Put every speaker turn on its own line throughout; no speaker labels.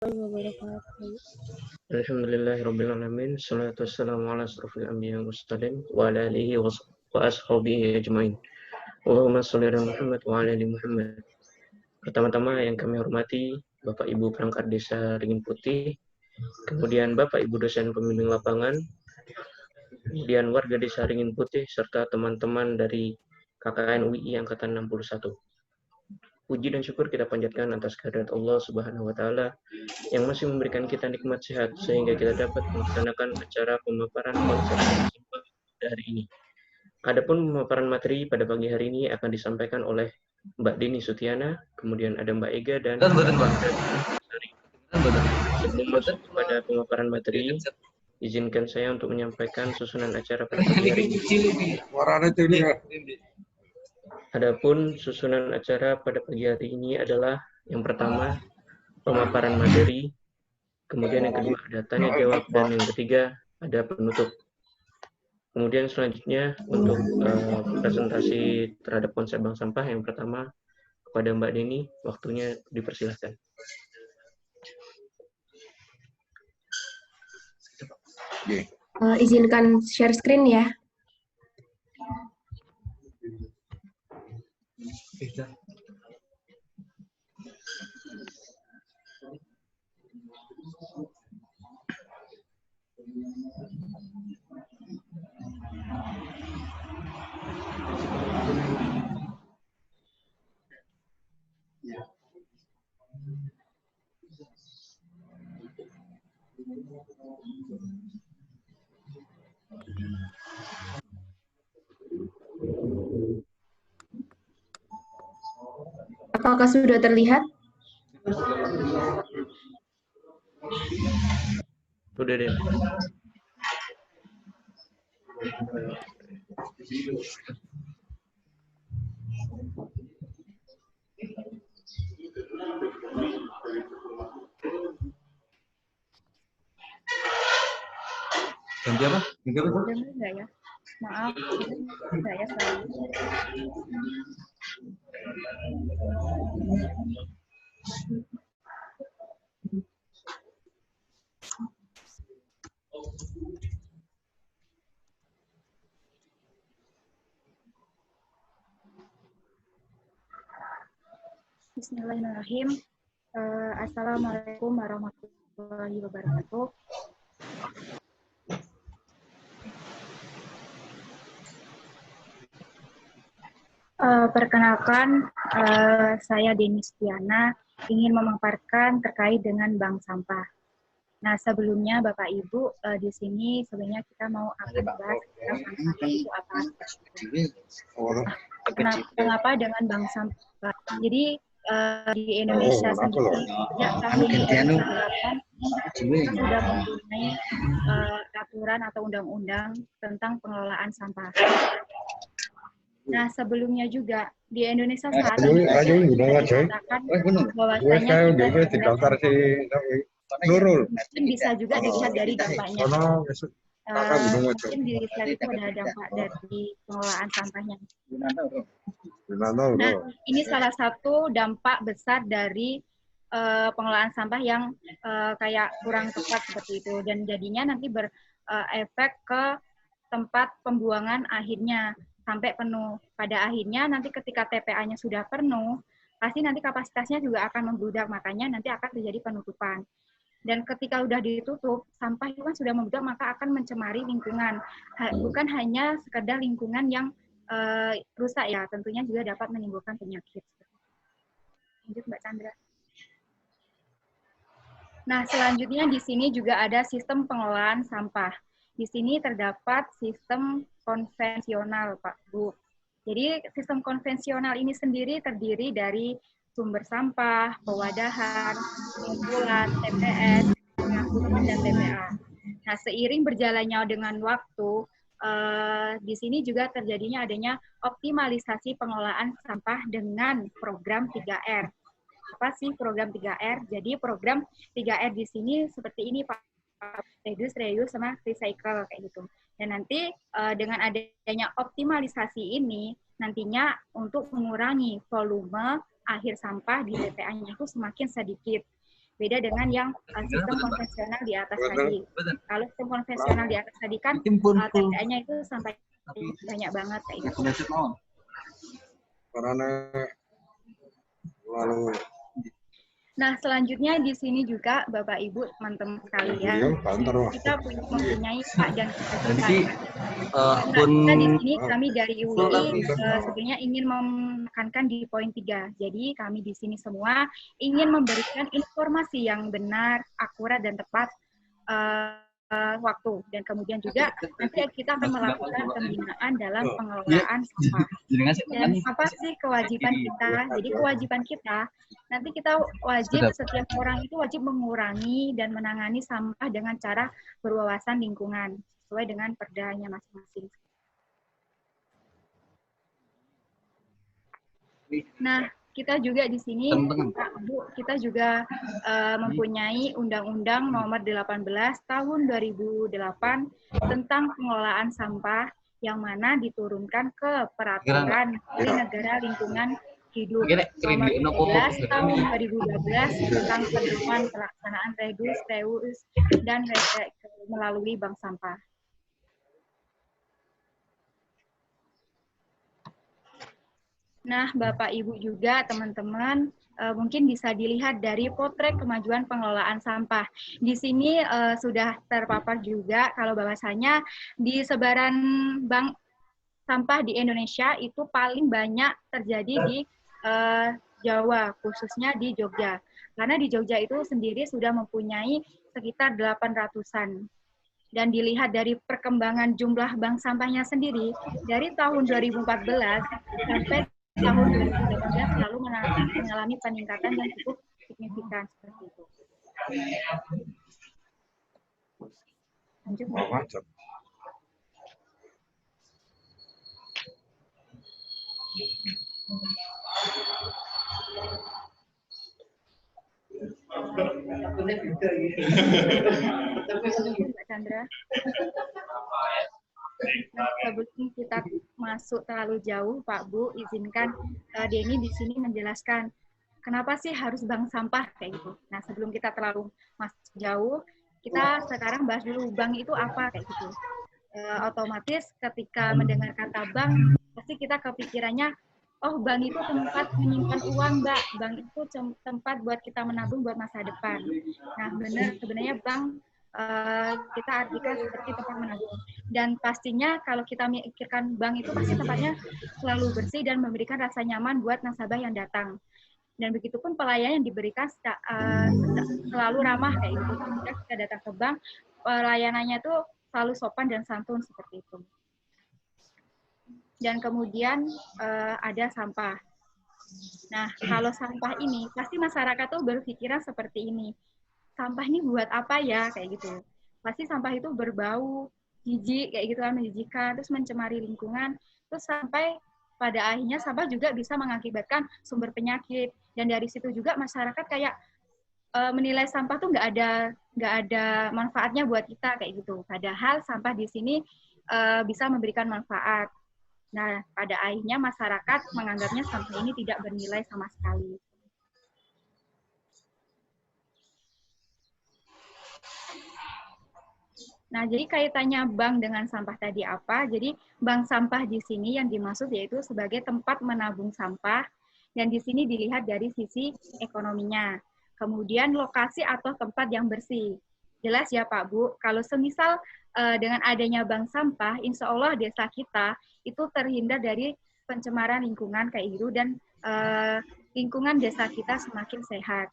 Alhamdulillahirrabbilalamin. Salatu wassalamu ala asrafil anbiya wa mursalin wa ala alihi wa ashabihi ajmain. Allahumma sholli ala Muhammad wa ala ali Muhammad. Pertama-tama yang kami hormati Bapak Ibu perangkat desa Ringin Putih, kemudian Bapak Ibu dosen pembimbing lapangan, kemudian warga desa Ringin Putih serta teman-teman dari KKN UI angkatan 61. Puji dan syukur kita panjatkan atas kehadirat Allah Subhanahu wa taala yang masih memberikan kita nikmat sehat sehingga kita dapat melaksanakan acara pemaparan konsep pada hari ini. Adapun pemaparan materi pada pagi hari ini akan disampaikan oleh Mbak Dini Sutiana, kemudian ada Mbak Ega dan Mbak Sari. Sebelum masuk kepada pemaparan materi, izinkan saya untuk menyampaikan susunan acara pada pagi hari ini. Adapun susunan acara pada pagi hari ini adalah yang pertama pemaparan materi, kemudian yang kedua ada tanya jawab, dan yang ketiga ada penutup. Kemudian selanjutnya untuk presentasi terhadap konsep bank sampah yang pertama kepada Mbak Deni, waktunya dipersilahkan.
Izinkan share screen ya. Apakah sudah terlihat?
Sudah deh.
Ganti apa? Ganti apa?
Enggak ya? Maaf, enggak ya saya. Bismillahirrahmanirrahim. Assalamualaikum warahmatullahi wabarakatuh. Perkenalkan, saya Deni Sutiana ingin memaparkan terkait dengan bank sampah. Nah, sebelumnya Bapak Ibu, di sini sebenarnya kita mau akan bahas tentang sampah itu apa. Kenapa dengan bank sampah? Jadi di Indonesia sendiri sejak tahun 2008 kita sudah mempunyai aturan atau undang-undang tentang pengelolaan sampah. Nah, sebelumnya juga di Indonesia saat ini dikatakan bahwasanya mungkin bisa juga dilihat dari dampaknya. Mungkin dilihat itu ada dampak dari pengelolaan sampahnya. Nah, ini salah satu dampak besar dari pengelolaan sampah yang kayak kurang tepat seperti itu, dan jadinya nanti berefek ke tempat pembuangan akhirnya sampai penuh. Pada akhirnya nanti ketika TPA-nya sudah penuh, pasti nanti kapasitasnya juga akan membludak, makanya nanti akan terjadi penutupan. Dan ketika sudah ditutup, sampah itu kan sudah membludak, maka akan mencemari lingkungan. Bukan hanya sekedar lingkungan yang rusak ya, tentunya juga dapat menimbulkan penyakit. Lanjut Mbak Chandra. Nah, selanjutnya di sini juga ada sistem pengelolaan sampah. Di sini terdapat sistem konvensional, Pak, Bu. Jadi sistem konvensional ini sendiri terdiri dari sumber sampah, pewadahan, pengumpulan, TPS, pengangkutan, dan TPA. Nah, seiring berjalannya dengan waktu, di sini juga terjadinya adanya optimalisasi pengelolaan sampah dengan program 3R. Apa sih program 3R? Jadi program 3R di sini seperti ini, Pak. Reduce, reuse, sama recycle kayak gitu. Dan nanti dengan adanya optimalisasi ini nantinya untuk mengurangi volume akhir sampah di TPA-nya itu semakin sedikit. Beda dengan yang sistem konvensional di atas tadi. Kalau sistem konvensional di atas tadi kan TPA-nya itu sampai banyak banget kayak gitu. Nah, selanjutnya di sini juga Bapak Ibu, teman-teman sekalian, kita mempunyai hak dan kewajiban. Nah, di sini kami dari UI sebenarnya ingin menekankan di poin 3. Jadi kami di sini semua ingin memberikan informasi yang benar, akurat dan tepat waktu, dan kemudian juga nanti kita akan melakukan pembinaan dalam pengelolaan sampah. Dan apa sih kewajiban kita? Jadi kewajiban kita nanti kita wajib, setiap orang itu wajib mengurangi dan menangani sampah dengan cara berwawasan lingkungan sesuai dengan perdanya masing-masing. Nah, kita juga di sini, Pak, Bu, kita juga mempunyai Undang-Undang Nomor 18 Tahun 2008 tentang pengelolaan sampah yang mana diturunkan ke Peraturan Menteri Negara Lingkungan Hidup Nomor 13 Tahun 2012 tentang pedoman pelaksanaan reduce, dan melalui bank sampah. Nah, Bapak Ibu juga teman-teman mungkin bisa dilihat dari potret kemajuan pengelolaan sampah. Di sini sudah terpapar juga kalau bahwasanya di sebaran bank sampah di Indonesia itu paling banyak terjadi di Jawa, khususnya di Jogja. Karena di Jogja itu sendiri sudah mempunyai sekitar 800-an. Dan dilihat dari perkembangan jumlah bank sampahnya sendiri, dari tahun 2014 sampai tahun 2018 selalu mengalami peningkatan yang cukup signifikan seperti itu. Lanjut. Mbak Chandra. Nah, sebelum kita masuk terlalu jauh, Pak Bu, izinkan Denny di sini menjelaskan kenapa sih harus bank sampah kayak gitu. Nah, sebelum kita terlalu masuk jauh, kita sekarang bahas dulu bank itu apa kayak gitu. Otomatis ketika mendengar kata bank, pasti kita kepikirannya, oh bank itu tempat menyimpan uang, Mbak. Bank itu tempat buat kita menabung buat masa depan. Nah, benar, sebenarnya bank kita artikan seperti tempat menabung. Dan pastinya kalau kita memikirkan bank itu pasti tempatnya selalu bersih dan memberikan rasa nyaman buat nasabah yang datang. Dan begitupun pelayanan yang diberikan selalu ramah kayak gitu. Ketika kita datang ke bank, pelayanannya itu selalu sopan dan santun seperti itu. Dan kemudian ada sampah. Nah, kalau sampah ini pasti masyarakat tuh berpikiran seperti ini. Sampah ini buat apa ya kayak gitu. Pasti sampah itu berbau, jijik kayak gitu kan, menjijikan, terus mencemari lingkungan, terus sampai pada akhirnya sampah juga bisa mengakibatkan sumber penyakit. Dan dari situ juga masyarakat kayak menilai sampah tuh nggak ada manfaatnya buat kita kayak gitu. Padahal sampah di sini bisa memberikan manfaat. Nah, pada akhirnya masyarakat menganggapnya sampah ini tidak bernilai sama sekali. Nah, jadi kaitannya bank dengan sampah tadi apa? Jadi bank sampah di sini yang dimaksud yaitu sebagai tempat menabung sampah, dan di sini dilihat dari sisi ekonominya. Kemudian lokasi atau tempat yang bersih. Jelas ya Pak Bu, kalau semisal dengan adanya bank sampah, insya Allah desa kita itu terhindar dari pencemaran lingkungan kayak gitu, dan lingkungan desa kita semakin sehat.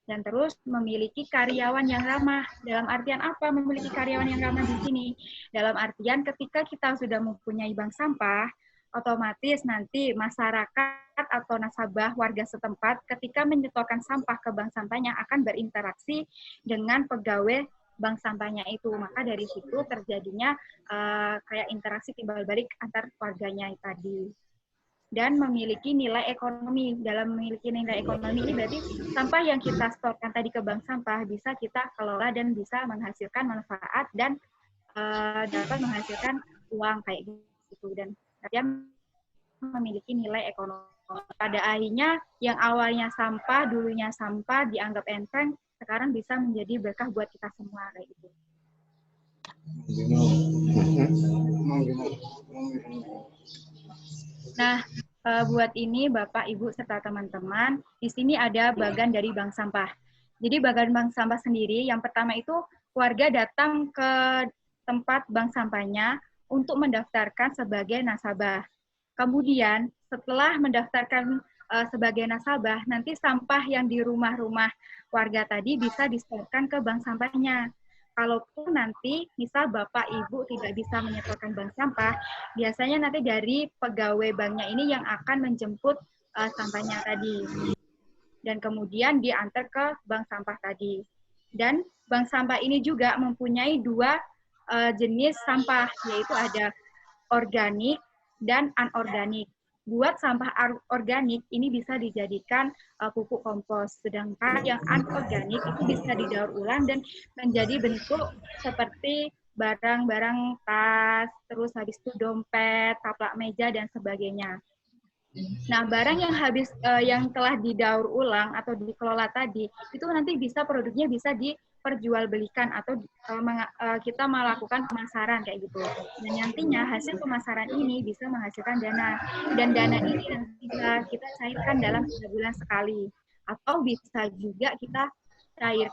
Dan terus memiliki karyawan yang ramah. Dalam artian apa memiliki karyawan yang ramah di sini? Dalam artian ketika kita sudah mempunyai bank sampah, otomatis nanti masyarakat atau nasabah warga setempat ketika menyetorkan sampah ke bank sampahnya akan berinteraksi dengan pegawai bank sampahnya itu. Maka dari situ terjadinya kayak interaksi timbal balik antar warganya tadi. Dan memiliki nilai ekonomi. Dalam memiliki nilai ekonomi ini berarti sampah yang kita setorkan tadi ke bank sampah bisa kita kelola dan bisa menghasilkan manfaat dan dapat menghasilkan uang kayak gitu. Dan artinya memiliki nilai ekonomi. Pada akhirnya yang awalnya sampah, dulunya sampah dianggap enteng, sekarang bisa menjadi berkah buat kita semua kayak gitu. Nah, buat ini Bapak, Ibu, serta teman-teman, di sini ada bagan dari bank sampah. Jadi bagan bank sampah sendiri, yang pertama itu warga datang ke tempat bank sampahnya untuk mendaftarkan sebagai nasabah. Kemudian setelah mendaftarkan sebagai nasabah, nanti sampah yang di rumah-rumah warga tadi bisa disetorkan ke bank sampahnya. Kalaupun nanti misal Bapak Ibu tidak bisa menyetorkan bank sampah, biasanya nanti dari pegawai banknya ini yang akan menjemput sampahnya tadi. Dan kemudian diantar ke bank sampah tadi. Dan bank sampah ini juga mempunyai dua jenis sampah, yaitu ada organik dan anorganik. Buat sampah organik ini bisa dijadikan pupuk kompos, sedangkan yang anorganik itu bisa didaur ulang dan menjadi bentuk seperti barang-barang tas, terus habis itu dompet, taplak meja dan sebagainya. Nah, barang yang yang telah didaur ulang atau dikelola tadi, itu nanti produknya bisa diperjualbelikan atau kita melakukan pemasaran kayak gitu. Dan nantinya hasil pemasaran ini bisa menghasilkan dana. Dan dana ini nanti bisa kita cairkan dalam 3 bulan sekali. Atau bisa juga kita cair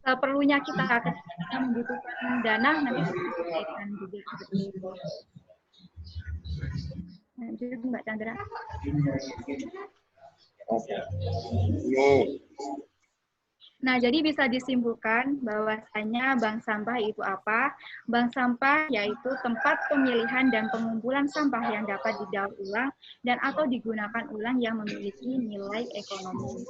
seperlunya kita ketika kita membutuhkan dana, nanti kita cairkan juga seperti itu. Lanjut Mbak Chandra. Nah, jadi bisa disimpulkan bahwasanya bank sampah itu apa? Bank sampah yaitu tempat pemilihan dan pengumpulan sampah yang dapat didaur ulang dan atau digunakan ulang yang memiliki nilai ekonomi.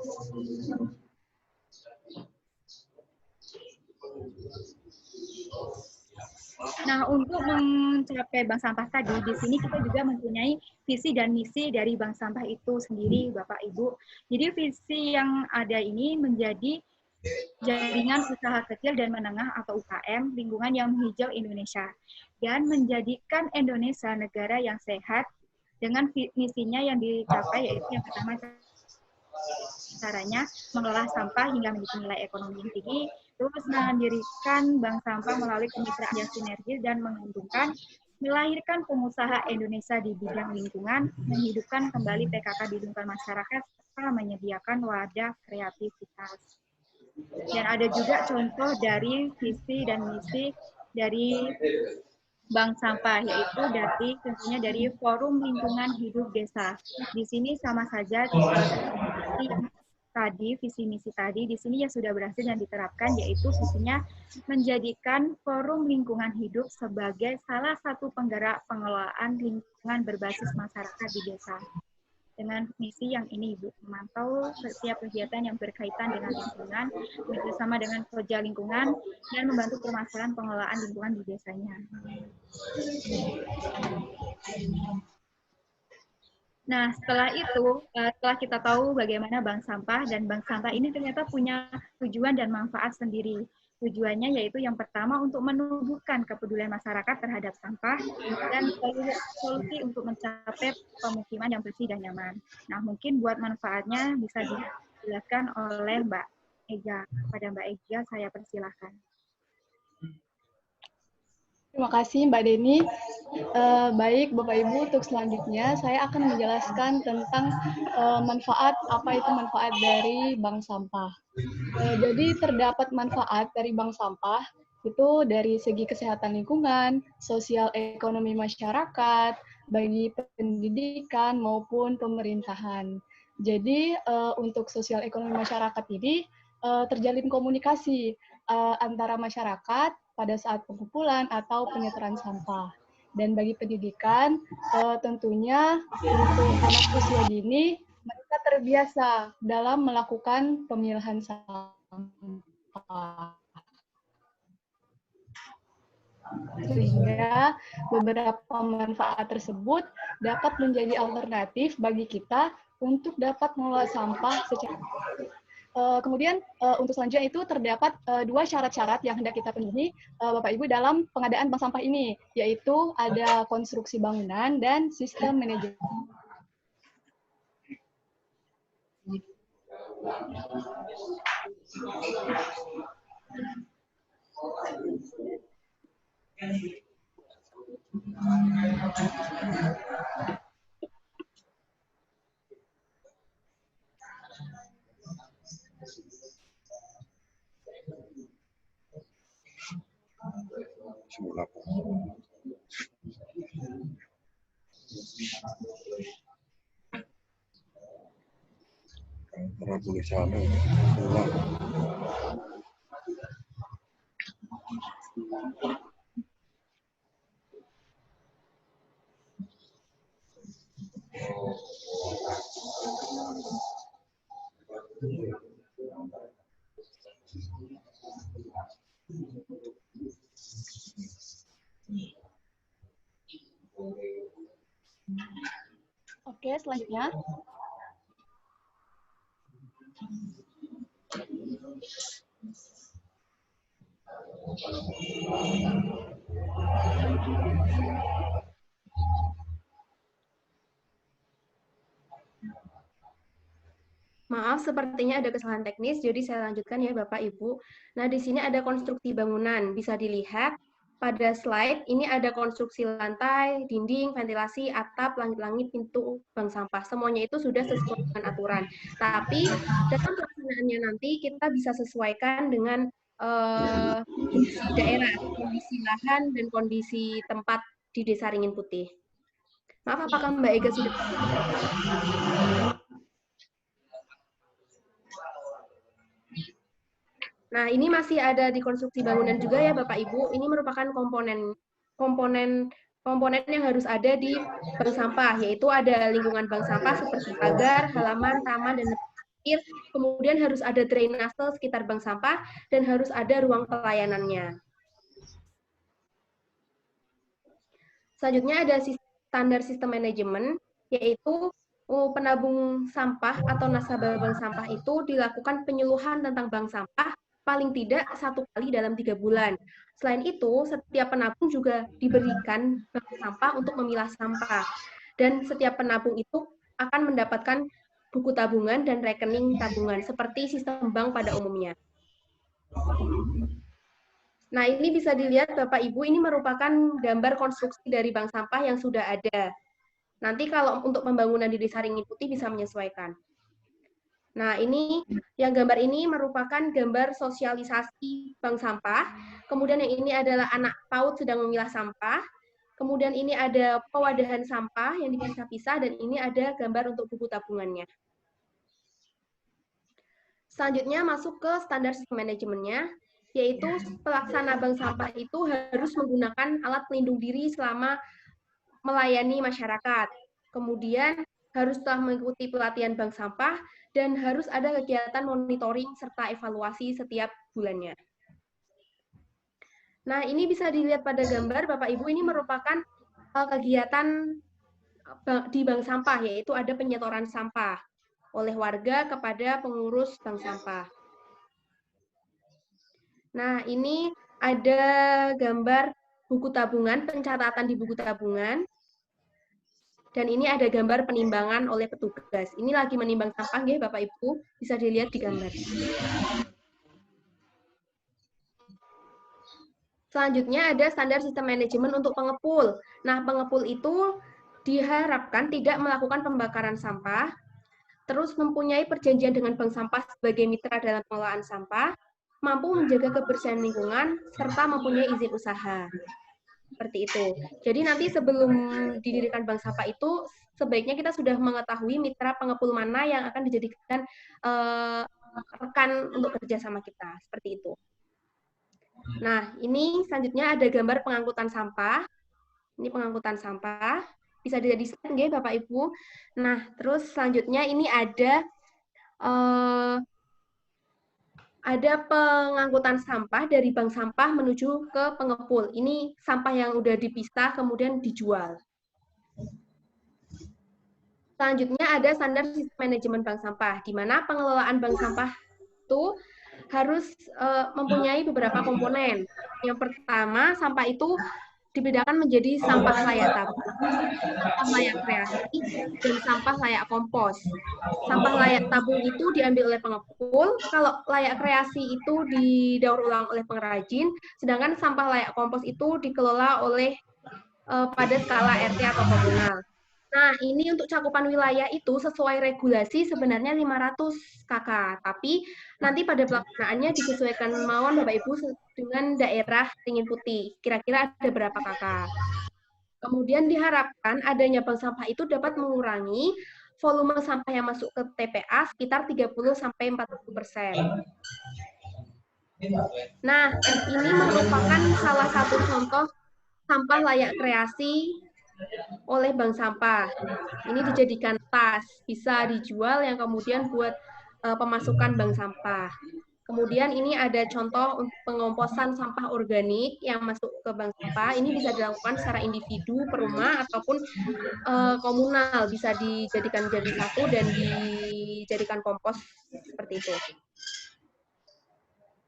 Nah, untuk mencapai bank sampah tadi, di sini kita juga mempunyai visi dan misi dari bank sampah itu sendiri, Bapak Ibu. Jadi visi yang ada ini menjadi jaringan usaha kecil dan menengah atau UKM lingkungan yang menghijau Indonesia dan menjadikan Indonesia negara yang sehat dengan misinya yang dicapai yaitu yang pertama caranya mengelola sampah hingga memiliki nilai ekonomi yang tinggi, terus mendirikan bank sampah melalui kemitraan yang sinergis dan menguntungkan, melahirkan pengusaha Indonesia di bidang lingkungan, menghidupkan kembali PKK di lingkungan masyarakat, serta menyediakan wadah kreativitas. Dan ada juga contoh dari visi dan misi dari bank sampah, yaitu tentunya dari Forum Lingkungan Hidup Desa. Di sini sama saja visi misi tadi di sini ya sudah berhasil dan diterapkan, yaitu visinya menjadikan Forum Lingkungan Hidup sebagai salah satu penggerak pengelolaan lingkungan berbasis masyarakat di desa. Dengan misi yang ini, Ibu, memantau setiap kegiatan yang berkaitan dengan lingkungan, bersama dengan kerja lingkungan, dan membantu permasalahan pengelolaan lingkungan di desanya. Nah, setelah itu, setelah kita tahu bagaimana bank sampah, dan bank sampah ini ternyata punya tujuan dan manfaat sendiri. Tujuannya yaitu yang pertama untuk menumbuhkan kepedulian masyarakat terhadap sampah dan solusi untuk mencapai pemukiman yang bersih dan nyaman. Nah, mungkin buat manfaatnya bisa dijelaskan oleh Mbak Ega. Pada Mbak Ega, saya persilahkan.
Terima kasih Mbak Deni. Baik Bapak Ibu, untuk selanjutnya saya akan menjelaskan tentang manfaat, apa itu manfaat dari bank sampah. Jadi terdapat manfaat dari bank sampah itu dari segi kesehatan lingkungan, sosial ekonomi masyarakat, bagi pendidikan maupun pemerintahan. Jadi untuk sosial ekonomi masyarakat ini terjalin komunikasi antara masyarakat pada saat pengumpulan atau penyetoraan sampah. Dan bagi pendidikan, tentunya untuk anak usia dini, mereka terbiasa dalam melakukan pemilahan sampah. Sehingga beberapa manfaat tersebut dapat menjadi alternatif bagi kita untuk dapat mengelola sampah secara kemudian untuk selanjutnya itu terdapat dua syarat-syarat yang hendak kita penuhi Bapak Ibu dalam pengadaan bank sampah ini, yaitu ada konstruksi bangunan dan sistem manajemen.
Karena tulisannya ulang.
Oke, selanjutnya.
Maaf, sepertinya ada kesalahan teknis, jadi saya lanjutkan ya Bapak Ibu. Nah, di sini ada konstruksi bangunan. Bisa dilihat pada slide, ini ada konstruksi lantai, dinding, ventilasi, atap, langit-langit, pintu, bank sampah. Semuanya itu sudah sesuai dengan aturan. Tapi dalam pelaksanaannya nanti kita bisa sesuaikan dengan kondisi daerah, kondisi lahan, dan kondisi tempat di Desa Ringin Putih. Maaf, apakah Mbak Ega sudah? Nah, ini masih ada di konstruksi bangunan juga ya Bapak Ibu. Ini merupakan komponen yang harus ada di bank sampah, yaitu ada lingkungan bank sampah seperti pagar, halaman, taman, dan parkir. Kemudian harus ada drainase sekitar bank sampah dan harus ada ruang pelayanannya. Selanjutnya ada standar sistem manajemen, yaitu penabung sampah atau nasabah bank sampah itu dilakukan penyuluhan tentang bank sampah paling tidak 1 kali dalam 3 bulan. Selain itu, setiap penabung juga diberikan bank sampah untuk memilah sampah. Dan setiap penabung itu akan mendapatkan buku tabungan dan rekening tabungan, seperti sistem bank pada umumnya. Nah, ini bisa dilihat Bapak Ibu, ini merupakan gambar konstruksi dari bank sampah yang sudah ada. Nanti kalau untuk pembangunan di Desa Ringin Putih bisa menyesuaikan. Nah, ini yang gambar ini merupakan gambar sosialisasi bank sampah. Kemudian yang ini adalah anak PAUD sedang memilah sampah. Kemudian ini ada pewadahan sampah yang dipisah-pisah dan ini ada gambar untuk buku tabungannya. Selanjutnya masuk ke standar sistem manajemennya, yaitu pelaksana bank sampah itu harus menggunakan alat pelindung diri selama melayani masyarakat. Kemudian harus telah mengikuti pelatihan bank sampah, dan harus ada kegiatan monitoring serta evaluasi setiap bulannya. Nah, ini bisa dilihat pada gambar, Bapak Ibu, ini merupakan kegiatan di bank sampah, yaitu ada penyetoran sampah oleh warga kepada pengurus bank sampah. Nah, ini ada gambar buku tabungan, pencatatan di buku tabungan. Dan ini ada gambar penimbangan oleh petugas. Ini lagi menimbang sampah, ya Bapak Ibu, bisa dilihat di gambar. Selanjutnya ada standar sistem manajemen untuk pengepul. Nah, pengepul itu diharapkan tidak melakukan pembakaran sampah, terus mempunyai perjanjian dengan bank sampah sebagai mitra dalam pengelolaan sampah, mampu menjaga kebersihan lingkungan, serta mempunyai izin usaha. Seperti itu. Jadi nanti sebelum didirikan bank sampah itu, sebaiknya kita sudah mengetahui mitra pengepul mana yang akan dijadikan rekan untuk kerja sama kita. Seperti itu. Nah, ini selanjutnya ada gambar pengangkutan sampah. Ini pengangkutan sampah. Bisa dilihat di slide ya, Bapak Ibu. Nah, terus selanjutnya ini ada pengangkutan sampah dari bank sampah menuju ke pengepul. Ini sampah yang udah dipisah kemudian dijual. Selanjutnya ada standar sistem manajemen bank sampah, di mana pengelolaan bank sampah itu harus mempunyai beberapa komponen. Yang pertama, sampah itu dibedakan menjadi sampah layak tabung, sampah layak kreasi, dan sampah layak kompos. Sampah layak tabung itu diambil oleh pengepul, kalau layak kreasi itu didaur ulang oleh pengrajin, sedangkan sampah layak kompos itu dikelola oleh pada skala RT atau komunal. Nah, ini untuk cakupan wilayah itu sesuai regulasi sebenarnya 500 KK, tapi nanti pada pelaksanaannya disesuaikan kemauan Bapak Ibu dengan daerah Ringin Putih. Kira-kira ada berapa KK. Kemudian diharapkan adanya bank sampah itu dapat mengurangi volume sampah yang masuk ke TPA sekitar 30-40%. Nah, ini merupakan salah satu contoh sampah layak kreasi oleh bank sampah. Ini dijadikan tas, bisa dijual yang kemudian buat pemasukan bank sampah. Kemudian ini ada contoh untuk pengomposan sampah organik yang masuk ke bank sampah. Ini bisa dilakukan secara individu, per rumah, ataupun komunal. Bisa dijadikan jadi satu dan dijadikan kompos seperti itu.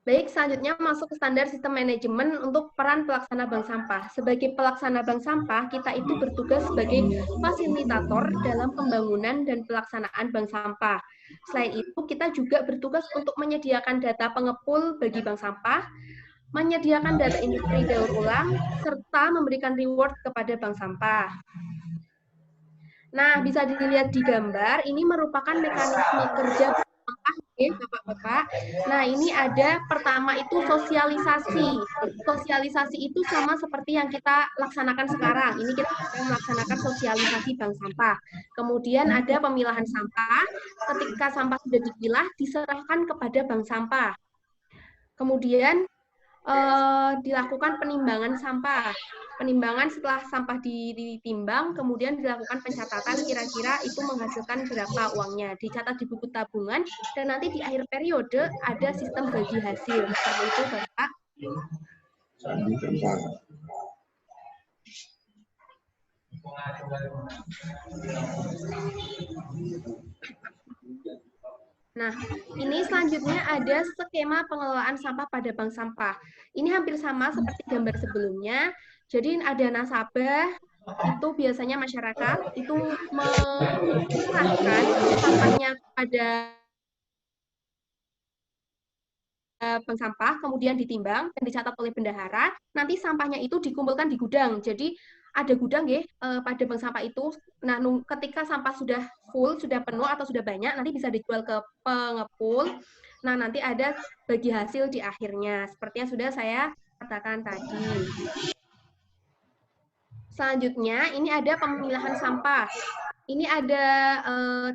Baik, selanjutnya masuk ke standar sistem manajemen untuk peran pelaksana bank sampah. Sebagai pelaksana bank sampah, kita itu bertugas sebagai fasilitator dalam pembangunan dan pelaksanaan bank sampah. Selain itu, kita juga bertugas untuk menyediakan data pengepul bagi bank sampah, menyediakan data industri daur ulang, serta memberikan reward kepada bank sampah. Nah, bisa dilihat di gambar, ini merupakan mekanisme kerja sampah, Bapak-Bapak. Nah, ini ada pertama itu sosialisasi. Sosialisasi itu sama seperti yang kita laksanakan sekarang. Ini kita melaksanakan sosialisasi bank sampah. Kemudian ada pemilahan sampah. Ketika sampah sudah dipilah, diserahkan kepada bank sampah. Kemudian dilakukan penimbangan sampah. Penimbangan setelah sampah ditimbang, kemudian dilakukan pencatatan kira-kira itu menghasilkan berapa uangnya. Dicatat di buku tabungan, dan nanti di akhir periode ada sistem bagi hasil. Seperti itu, Bapak. Nah, ini selanjutnya ada skema pengelolaan sampah pada bank sampah. Ini hampir sama seperti gambar sebelumnya. Jadi ada nasabah, itu biasanya masyarakat, itu menyerahkan sampahnya pada bank sampah, kemudian ditimbang dan dicatat oleh bendahara. Nanti sampahnya itu dikumpulkan di gudang. Jadi ada gudang ya pada bank sampah itu. Nah, ketika sampah sudah full, sudah penuh atau sudah banyak, nanti bisa dijual ke pengepul. Nah, nanti ada bagi hasil di akhirnya, seperti yang sudah saya katakan tadi. Selanjutnya, ini ada pemilahan sampah. Ini ada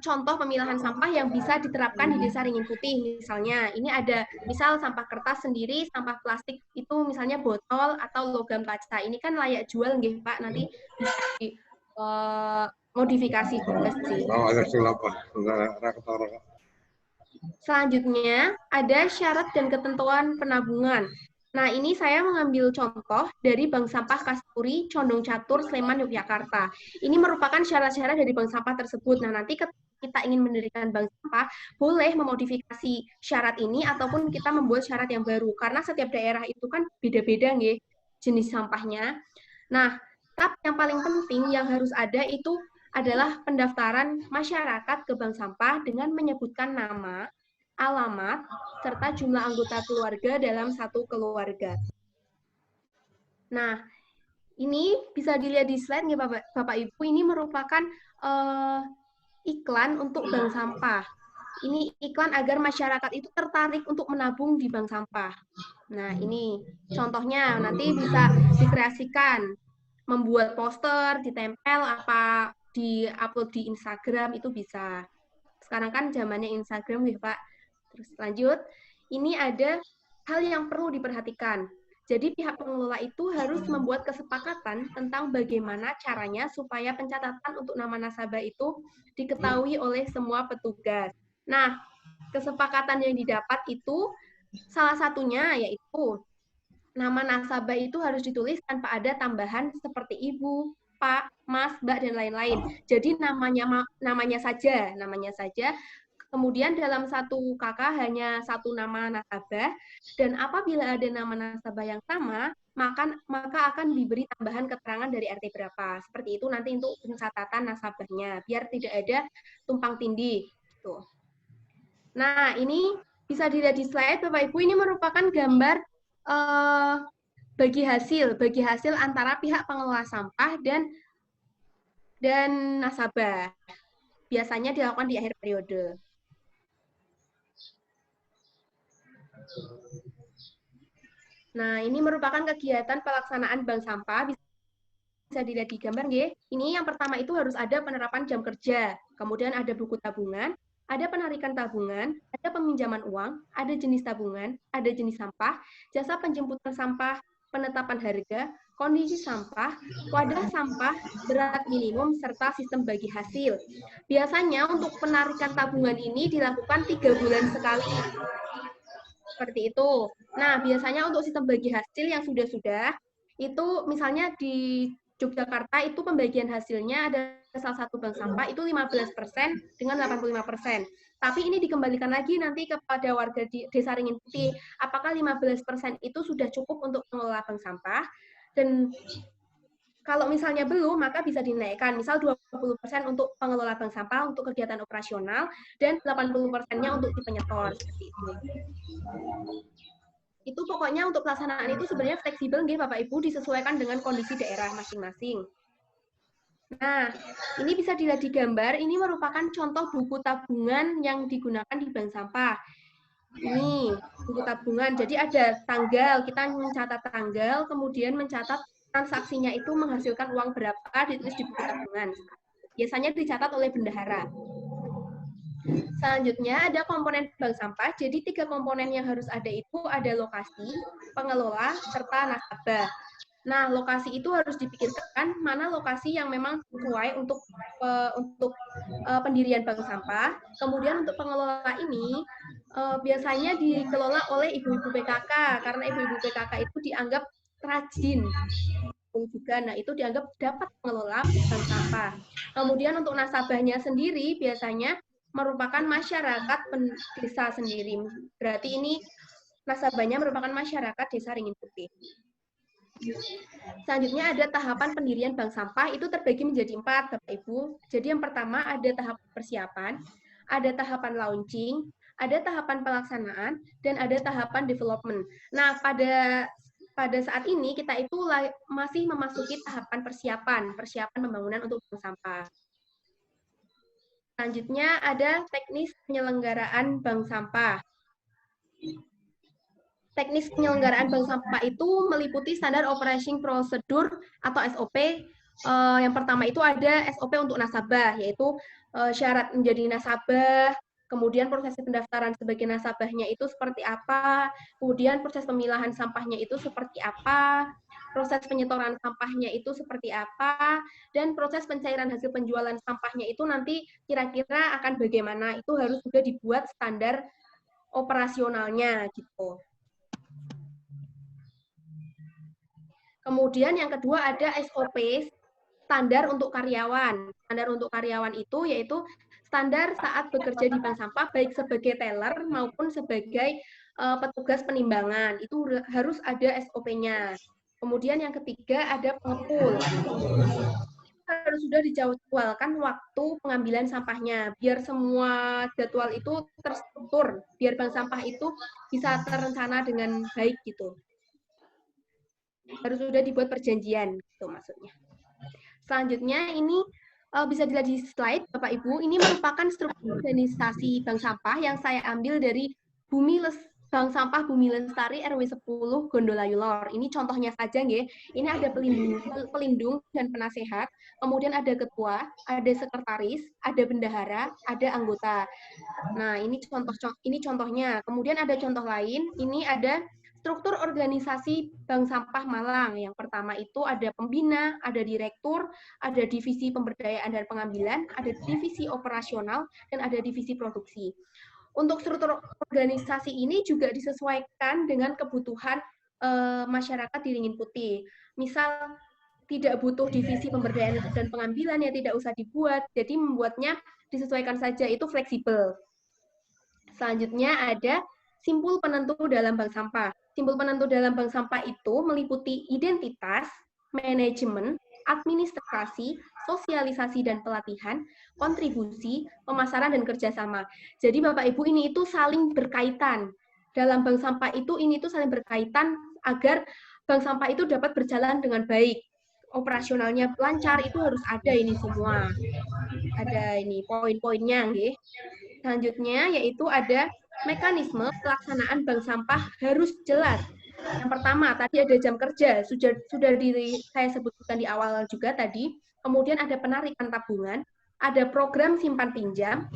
contoh pemilahan sampah yang bisa diterapkan di Desa Ringin Putih. Misalnya, ini ada misal sampah kertas sendiri, sampah plastik itu misalnya botol atau logam kaca. Ini kan layak jual nggih, Pak. Nanti bisa di modifikasi juga sih. Selanjutnya, ada syarat dan ketentuan penabungan. Nah, ini saya mengambil contoh dari Bank Sampah Kasturi, Condong Catur, Sleman, Yogyakarta. Ini merupakan syarat-syarat dari bank sampah tersebut. Nah, nanti kita ingin mendirikan bank sampah, boleh memodifikasi syarat ini ataupun kita membuat syarat yang baru. Karena setiap daerah itu kan beda-beda nih jenis sampahnya. Nah, tapi yang paling penting yang harus ada itu adalah pendaftaran masyarakat ke bank sampah dengan menyebutkan nama, alamat, serta jumlah anggota keluarga dalam satu keluarga. Nah, ini bisa dilihat di slide ya Bapak Ibu, ini merupakan iklan untuk bank sampah. Ini iklan agar masyarakat itu tertarik untuk menabung di bank sampah. Nah, ini contohnya nanti bisa dikreasikan, membuat poster, ditempel, apa di-upload di Instagram itu bisa. Sekarang kan zamannya Instagram ya Pak. Terus lanjut, ini ada hal yang perlu diperhatikan. Jadi pihak pengelola itu harus membuat kesepakatan tentang bagaimana caranya supaya pencatatan untuk nama nasabah itu diketahui oleh semua petugas. Nah, kesepakatan yang didapat itu salah satunya yaitu nama nasabah itu harus ditulis tanpa ada tambahan seperti ibu, Pak, Mas, Mbak, dan lain-lain. Jadi namanya saja. Kemudian dalam satu KK hanya satu nama nasabah, dan apabila ada nama nasabah yang sama, maka akan diberi tambahan keterangan dari RT berapa. Seperti itu nanti untuk pencatatan nasabahnya, biar tidak ada tumpang tindih. Gitu. Nah, ini bisa dilihat di slide, Bapak Ibu, ini merupakan gambar bagi hasil antara pihak pengelola sampah dan nasabah. Biasanya dilakukan di akhir periode. Nah, ini merupakan kegiatan pelaksanaan bank sampah. Bisa dilihat di gambar, nggih. Ini yang pertama itu harus ada penerapan jam kerja, kemudian ada buku tabungan, ada penarikan tabungan, ada peminjaman uang, ada jenis tabungan, ada jenis sampah, jasa penjemputan sampah, penetapan harga, kondisi sampah, wadah sampah, berat minimum, serta sistem bagi hasil. Biasanya untuk penarikan tabungan ini dilakukan 3 bulan sekali. Seperti itu. Nah, biasanya untuk sistem bagi hasil yang sudah-sudah, itu misalnya di Yogyakarta itu pembagian hasilnya ada salah satu bank sampah itu 15% dengan 85%. Tapi ini dikembalikan lagi nanti kepada warga di Desa Ringin Putih, apakah 15% itu sudah cukup untuk mengelola bank sampah, dan kalau misalnya belum, maka bisa dinaikkan. Misal 20% untuk pengelola bank sampah untuk kegiatan operasional, dan 80%-nya untuk si penyetor. Seperti itu. Itu pokoknya untuk pelaksanaan itu sebenarnya fleksibel, nggih Bapak Ibu, disesuaikan dengan kondisi daerah masing-masing. Nah, ini bisa dilihat di gambar, ini merupakan contoh buku tabungan yang digunakan di bank sampah. Ini buku tabungan, jadi ada tanggal, kita mencatat tanggal, kemudian mencatat transaksinya itu menghasilkan uang berapa, ditulis di buku tabungan. Biasanya dicatat oleh bendahara. Selanjutnya ada komponen bank sampah, jadi 3 komponen yang harus ada itu ada lokasi, pengelola, serta nasabah. Nah, lokasi itu harus dipikirkan mana lokasi yang memang sesuai untuk pendirian bank sampah. Kemudian untuk pengelola ini biasanya dikelola oleh ibu-ibu PKK, karena ibu-ibu PKK itu dianggap rajin juga. Nah, itu dianggap dapat mengelola bank sampah. Kemudian untuk nasabahnya sendiri biasanya merupakan masyarakat desa sendiri. Berarti ini nasabahnya merupakan masyarakat Desa Ringin Putih. Selanjutnya ada tahapan pendirian bank sampah, itu terbagi menjadi 4, Bapak Ibu. Jadi yang pertama ada tahap persiapan, ada tahapan launching, ada tahapan pelaksanaan, dan ada tahapan development. Nah, pada saat ini kita itu masih memasuki tahapan persiapan pembangunan untuk bank sampah. Selanjutnya ada teknis penyelenggaraan bank sampah. Teknis penyelenggaraan bank sampah itu meliputi standar operating procedure atau SOP. Yang pertama itu ada SOP untuk nasabah, yaitu syarat menjadi nasabah, kemudian proses pendaftaran sebagai nasabahnya itu seperti apa, kemudian proses pemilahan sampahnya itu seperti apa, proses penyetoran sampahnya itu seperti apa, dan proses pencairan hasil penjualan sampahnya itu nanti kira-kira akan bagaimana, itu harus juga dibuat standar operasionalnya gitu. Kemudian yang kedua ada SOP, standar untuk karyawan. Standar untuk karyawan itu yaitu standar saat bekerja di bank sampah, baik sebagai teller maupun sebagai petugas penimbangan. Itu harus ada SOP-nya. Kemudian yang ketiga ada pengepul. Harus sudah dijadwalkan waktu pengambilan sampahnya, biar semua jadwal itu terstruktur, biar bank sampah itu bisa terencana dengan baik gitu. Harus sudah dibuat perjanjian, gitu maksudnya. Selanjutnya ini bisa dilihat di slide, Bapak Ibu, ini merupakan struktur organisasi bank sampah yang saya ambil dari Bank Sampah Bumi Lestari RW 10 Gondolayu Lor. Ini contohnya saja, nggih. Ini ada pelindung dan penasehat, kemudian ada ketua, ada sekretaris, ada bendahara, ada anggota. Nah, ini contohnya. Kemudian ada contoh lain, ini ada struktur organisasi Bank Sampah Malang. Yang pertama itu ada pembina, ada direktur, ada divisi pemberdayaan dan pengambilan, ada divisi operasional, dan ada divisi produksi. Untuk struktur organisasi ini juga disesuaikan dengan kebutuhan masyarakat di Ringin Putih. Misal tidak butuh divisi pemberdayaan dan pengambilan, ya tidak usah dibuat. Jadi membuatnya disesuaikan saja, itu fleksibel. Selanjutnya ada simpul penentu dalam bank sampah. Simpul penentu dalam bank sampah itu meliputi identitas, manajemen, administrasi, sosialisasi dan pelatihan, kontribusi, pemasaran dan kerjasama. Jadi Bapak Ibu ini itu saling berkaitan. Dalam bank sampah itu ini itu saling berkaitan agar bank sampah itu dapat berjalan dengan baik. Operasionalnya lancar itu harus ada ini semua. Ada ini poin-poinnya, nggih. Selanjutnya yaitu ada mekanisme pelaksanaan bank sampah harus jelas. Yang pertama tadi ada jam kerja, sudah saya sebutkan di awal juga tadi. Kemudian ada penarikan tabungan, ada program simpan pinjam,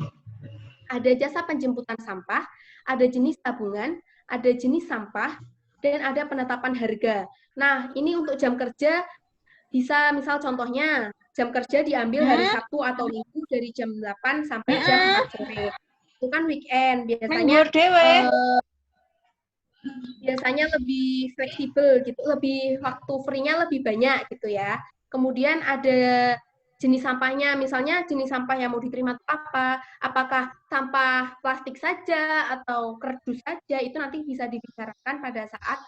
ada jasa penjemputan sampah, ada jenis tabungan, ada jenis sampah, dan ada penetapan harga. Nah, ini untuk jam kerja bisa misal contohnya jam kerja diambil hari Sabtu atau Minggu dari jam 8 sampai jam 4 sore. Itu kan weekend, biasanya lebih fleksibel gitu, lebih waktu free-nya lebih banyak gitu ya. Kemudian ada jenis sampahnya, misalnya jenis sampah yang mau diterima itu apa, apakah sampah plastik saja atau kardus saja, itu nanti bisa dibicarakan pada saat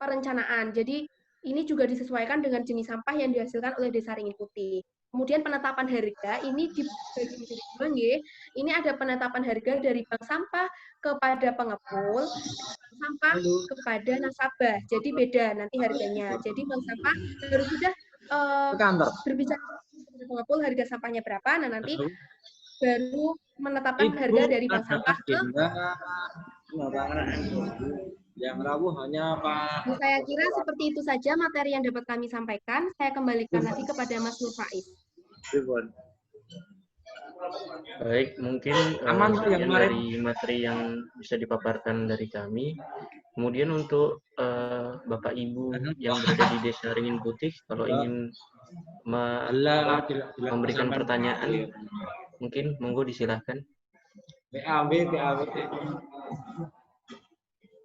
perencanaan. Jadi ini juga disesuaikan dengan jenis sampah yang dihasilkan oleh Desa Ringin Putih. Kemudian penetapan harga ini dibagi menjadi dua, nggih. Ini ada penetapan harga dari bank sampah kepada pengepul, sampah kepada nasabah. Jadi beda nanti harganya. Jadi bank sampah harus sudah berbicara dengan pengepul harga sampahnya berapa. Nah nanti baru menetapkan harga dari bank sampah ke
yang Rabu hanya Pak.
Saya kira seperti itu saja materi yang dapat kami sampaikan. Saya kembalikan lagi kepada Mas Nur Faiz.
Baik, mungkin sekian dari materi yang bisa dipaparkan dari kami. Kemudian untuk Bapak Ibu yang berada di Desa Ringin Putih, kalau ingin memberikan pertanyaan, mungkin monggo disilahkan.
PAB.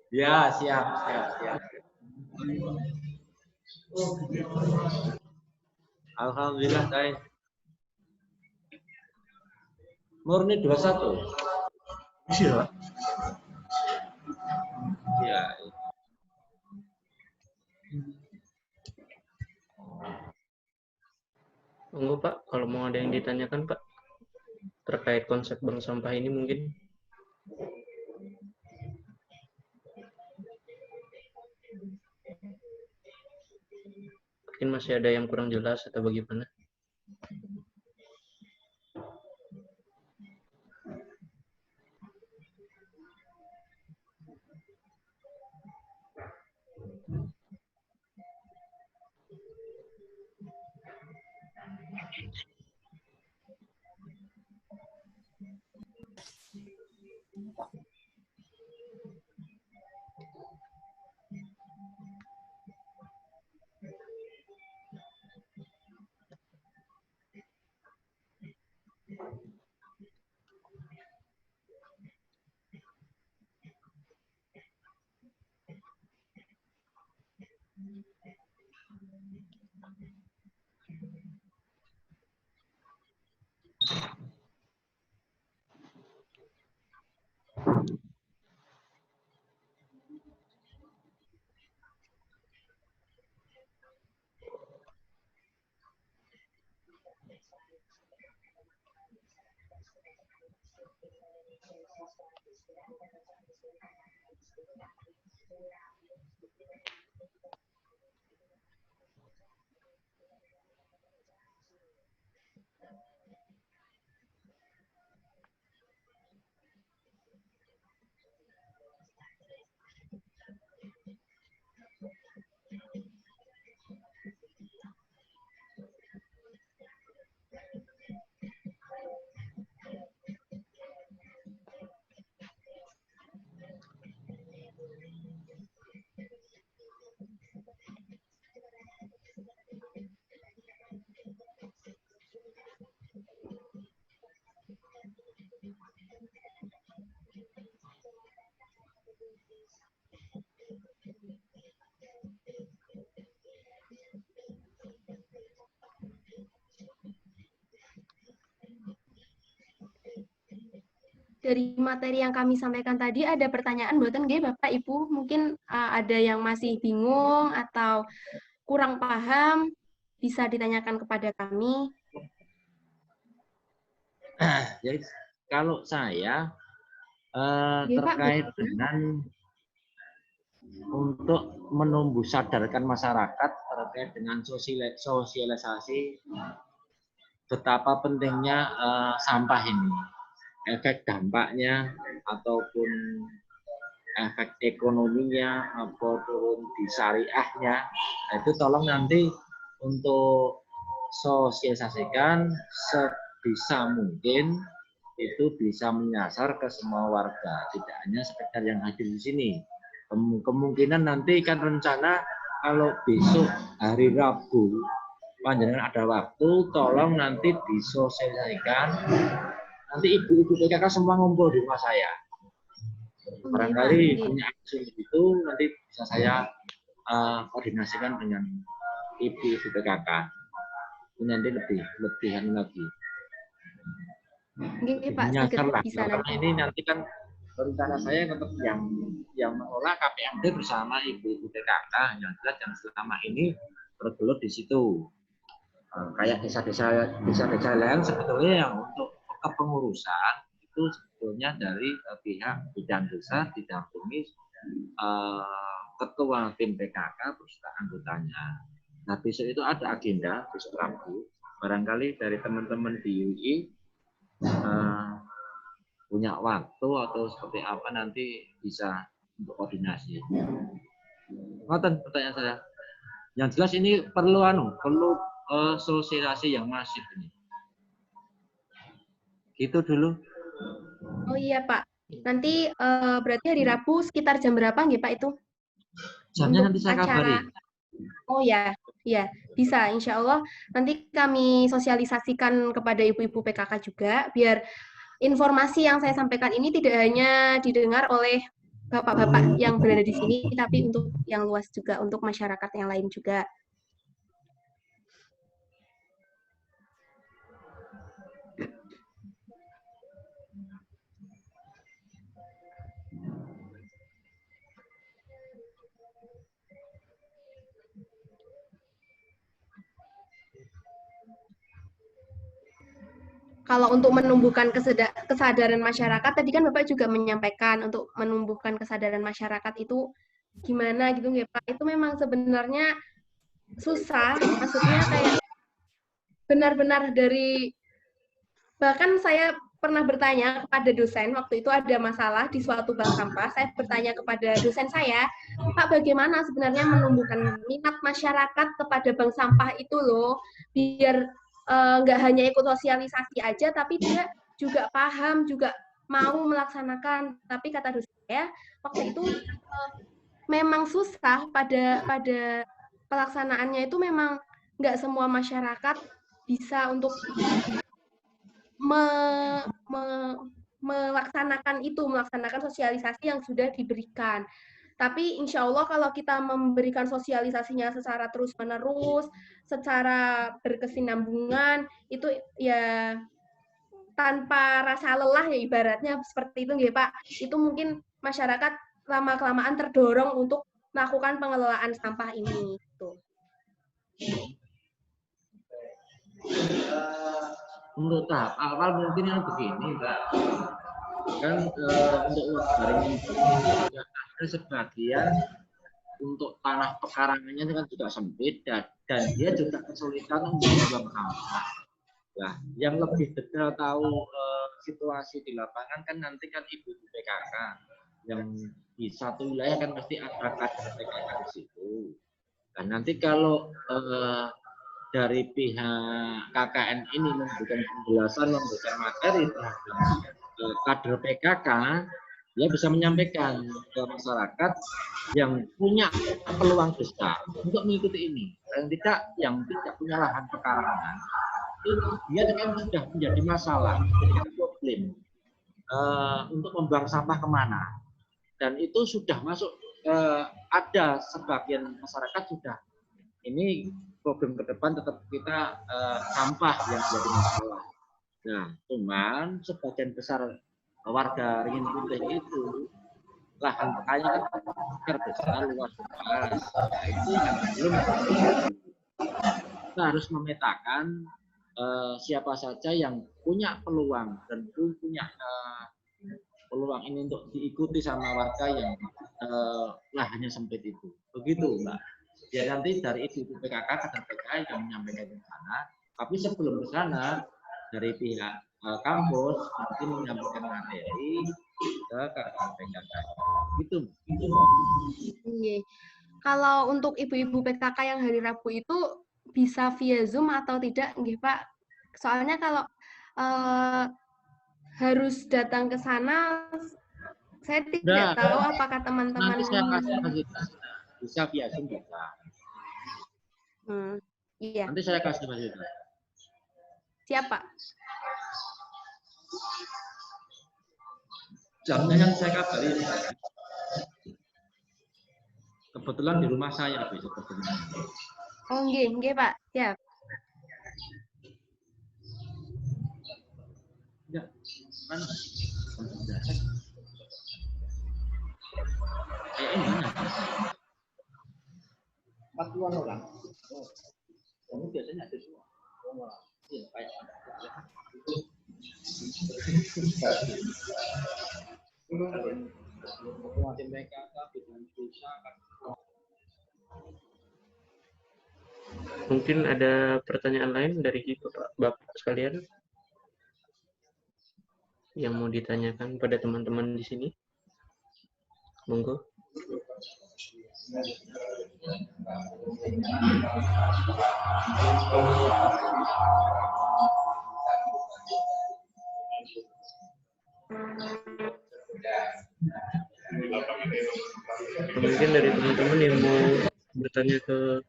Ya, siap. Alhamdulillah, Tay. Murni 21.
Iya.
Ya.
Monggo Pak, kalau mau ada yang ditanyakan Pak terkait konsep bank sampah ini mungkin. Mungkin masih ada yang kurang jelas atau bagaimana?
dari materi yang kami sampaikan tadi ada pertanyaan buatan nggih Bapak Ibu? Mungkin ada yang masih bingung atau kurang paham, bisa ditanyakan kepada kami.
Jadi kalau saya
Nggih, Pak,
terkait
boleh.
dengan untuk menumbuh sadarkan masyarakat terkait dengan sosialisasi betapa pentingnya sampah ini, efek dampaknya ataupun efek ekonominya ataupun di syariahnya, itu tolong nanti untuk sosialisasikan sebisa mungkin itu bisa menyasar ke semua warga, tidak hanya sekedar yang hadir di sini. Kemungkinan nanti kan rencana kalau besok hari Rabu panjenengan ada waktu, tolong nanti disosialisasikan. Nanti ibu-ibu PKK semua ngumpul di rumah saya. Barangkali punya aksi itu nanti bisa saya koordinasikan dengan ibu-ibu PKK. Ini nanti lebih lagi.
Nggih, Pak,
Menyasar lah.
bisa
Karena
nanti.
ini nanti kan rencana saya tetap yang mengelola KPMD bersama ibu-ibu PKK yang jelas yang selama ini bergelut di situ. Kayak desa-desa lain sebetulnya yang untuk kepengurusan itu sebetulnya dari pihak bidang desa didampingi ketua tim PKK beserta anggotanya. Nah besok itu ada agenda besok Rabu. Barangkali dari teman-teman di UI punya waktu atau seperti apa nanti bisa untuk koordinasi. Ngoten pertanyaan saya. Yang jelas ini perlu sosialisasi yang masif ini. Gitu dulu.
Oh iya Pak. Nanti berarti hari Rabu sekitar jam berapa nggih Pak itu?
Jamnya
Untuk
nanti saya
acara.
kabari.
Oh ya, ya bisa. Insya Allah nanti kami sosialisasikan kepada ibu-ibu PKK juga, biar informasi yang saya sampaikan ini tidak hanya didengar oleh bapak-bapak yang berada di sini, tapi untuk yang luas juga, untuk masyarakat yang lain juga. Kalau untuk menumbuhkan kesadaran masyarakat, tadi kan Bapak juga menyampaikan untuk menumbuhkan kesadaran masyarakat itu gimana gitu nggak Pak? Itu memang sebenarnya susah, maksudnya kayak benar-benar dari, bahkan saya pernah bertanya kepada dosen, waktu itu ada masalah di suatu bank sampah, saya bertanya kepada dosen saya, Pak bagaimana sebenarnya menumbuhkan minat masyarakat kepada bank sampah itu loh, biar nggak hanya ikut sosialisasi aja, tapi dia juga paham, juga mau melaksanakan. Tapi kata dosen saya, waktu itu memang susah pada pelaksanaannya itu memang nggak semua masyarakat bisa untuk melaksanakan sosialisasi yang sudah diberikan. Tapi insya Allah kalau kita memberikan sosialisasinya secara terus-menerus, secara berkesinambungan, itu ya tanpa rasa lelah ya ibaratnya seperti itu nggih Pak. Itu mungkin masyarakat lama-kelamaan terdorong untuk melakukan pengelolaan sampah ini. Gitu.
Untuk tahap awal mungkin yang begini, Mbak. Kan untuk garing ada sebagian untuk tanah pekarangannya kan juga sempit dan dia juga kesulitan untuk membuang sampah. Nah, yang lebih detail tahu situasi di lapangan kan nanti kan ibu PKK yang di satu wilayah kan pasti ada kader PKK di situ. Dan nanti kalau dari pihak KKN ini memberikan penjelasan, memberikan materi terhadap kader PKK, dia bisa menyampaikan ke masyarakat yang punya peluang besar untuk mengikuti ini. Dan yang tidak punya lahan pekarangan, itu dia kan sudah menjadi masalah, menjadi problem untuk membuang sampah kemana. Dan itu sudah masuk, ada sebagian masyarakat sudah, ini problem ke depan tetap kita sampah yang jadi masalah. Nah, cuman sebagian besar warga Ringin Putih itu lahan kaya terbesar luas. Itu yang belum kita harus memetakan siapa saja yang punya peluang dan punya peluang ini untuk diikuti sama warga yang lahannya sempit itu. Begitu, Mbak. Ya nanti dari ibu PKK kader PKK yang menyampaikan ke sana, tapi sebelum ke sana dari pihak kampus nanti menyampaikan materi ke kader PKK. Gitu.
Iya. Kalau untuk ibu-ibu PKK yang hari Rabu itu bisa via Zoom atau tidak, nggih Pak? Soalnya kalau harus datang ke sana, saya tidak tahu apakah teman-teman
nanti saya kasih fasilitas. Bisa via Zoom bisa.
Iya.
Nanti saya kasih fasilitas.
Siapa?
Jamnya yang saya kabari. Kebetulan di rumah saya besok ketemu.
Oh, nggih Pak. Siap.
Ya, kan ini mana? 40-an orang. Oh, kamu biasanya ada semua. Oh, iya, kayak
Mungkin ada pertanyaan lain dari Bapak sekalian yang mau ditanyakan pada teman-teman di sini. Monggo. Mungkin dari teman-teman yang mau bertanya ke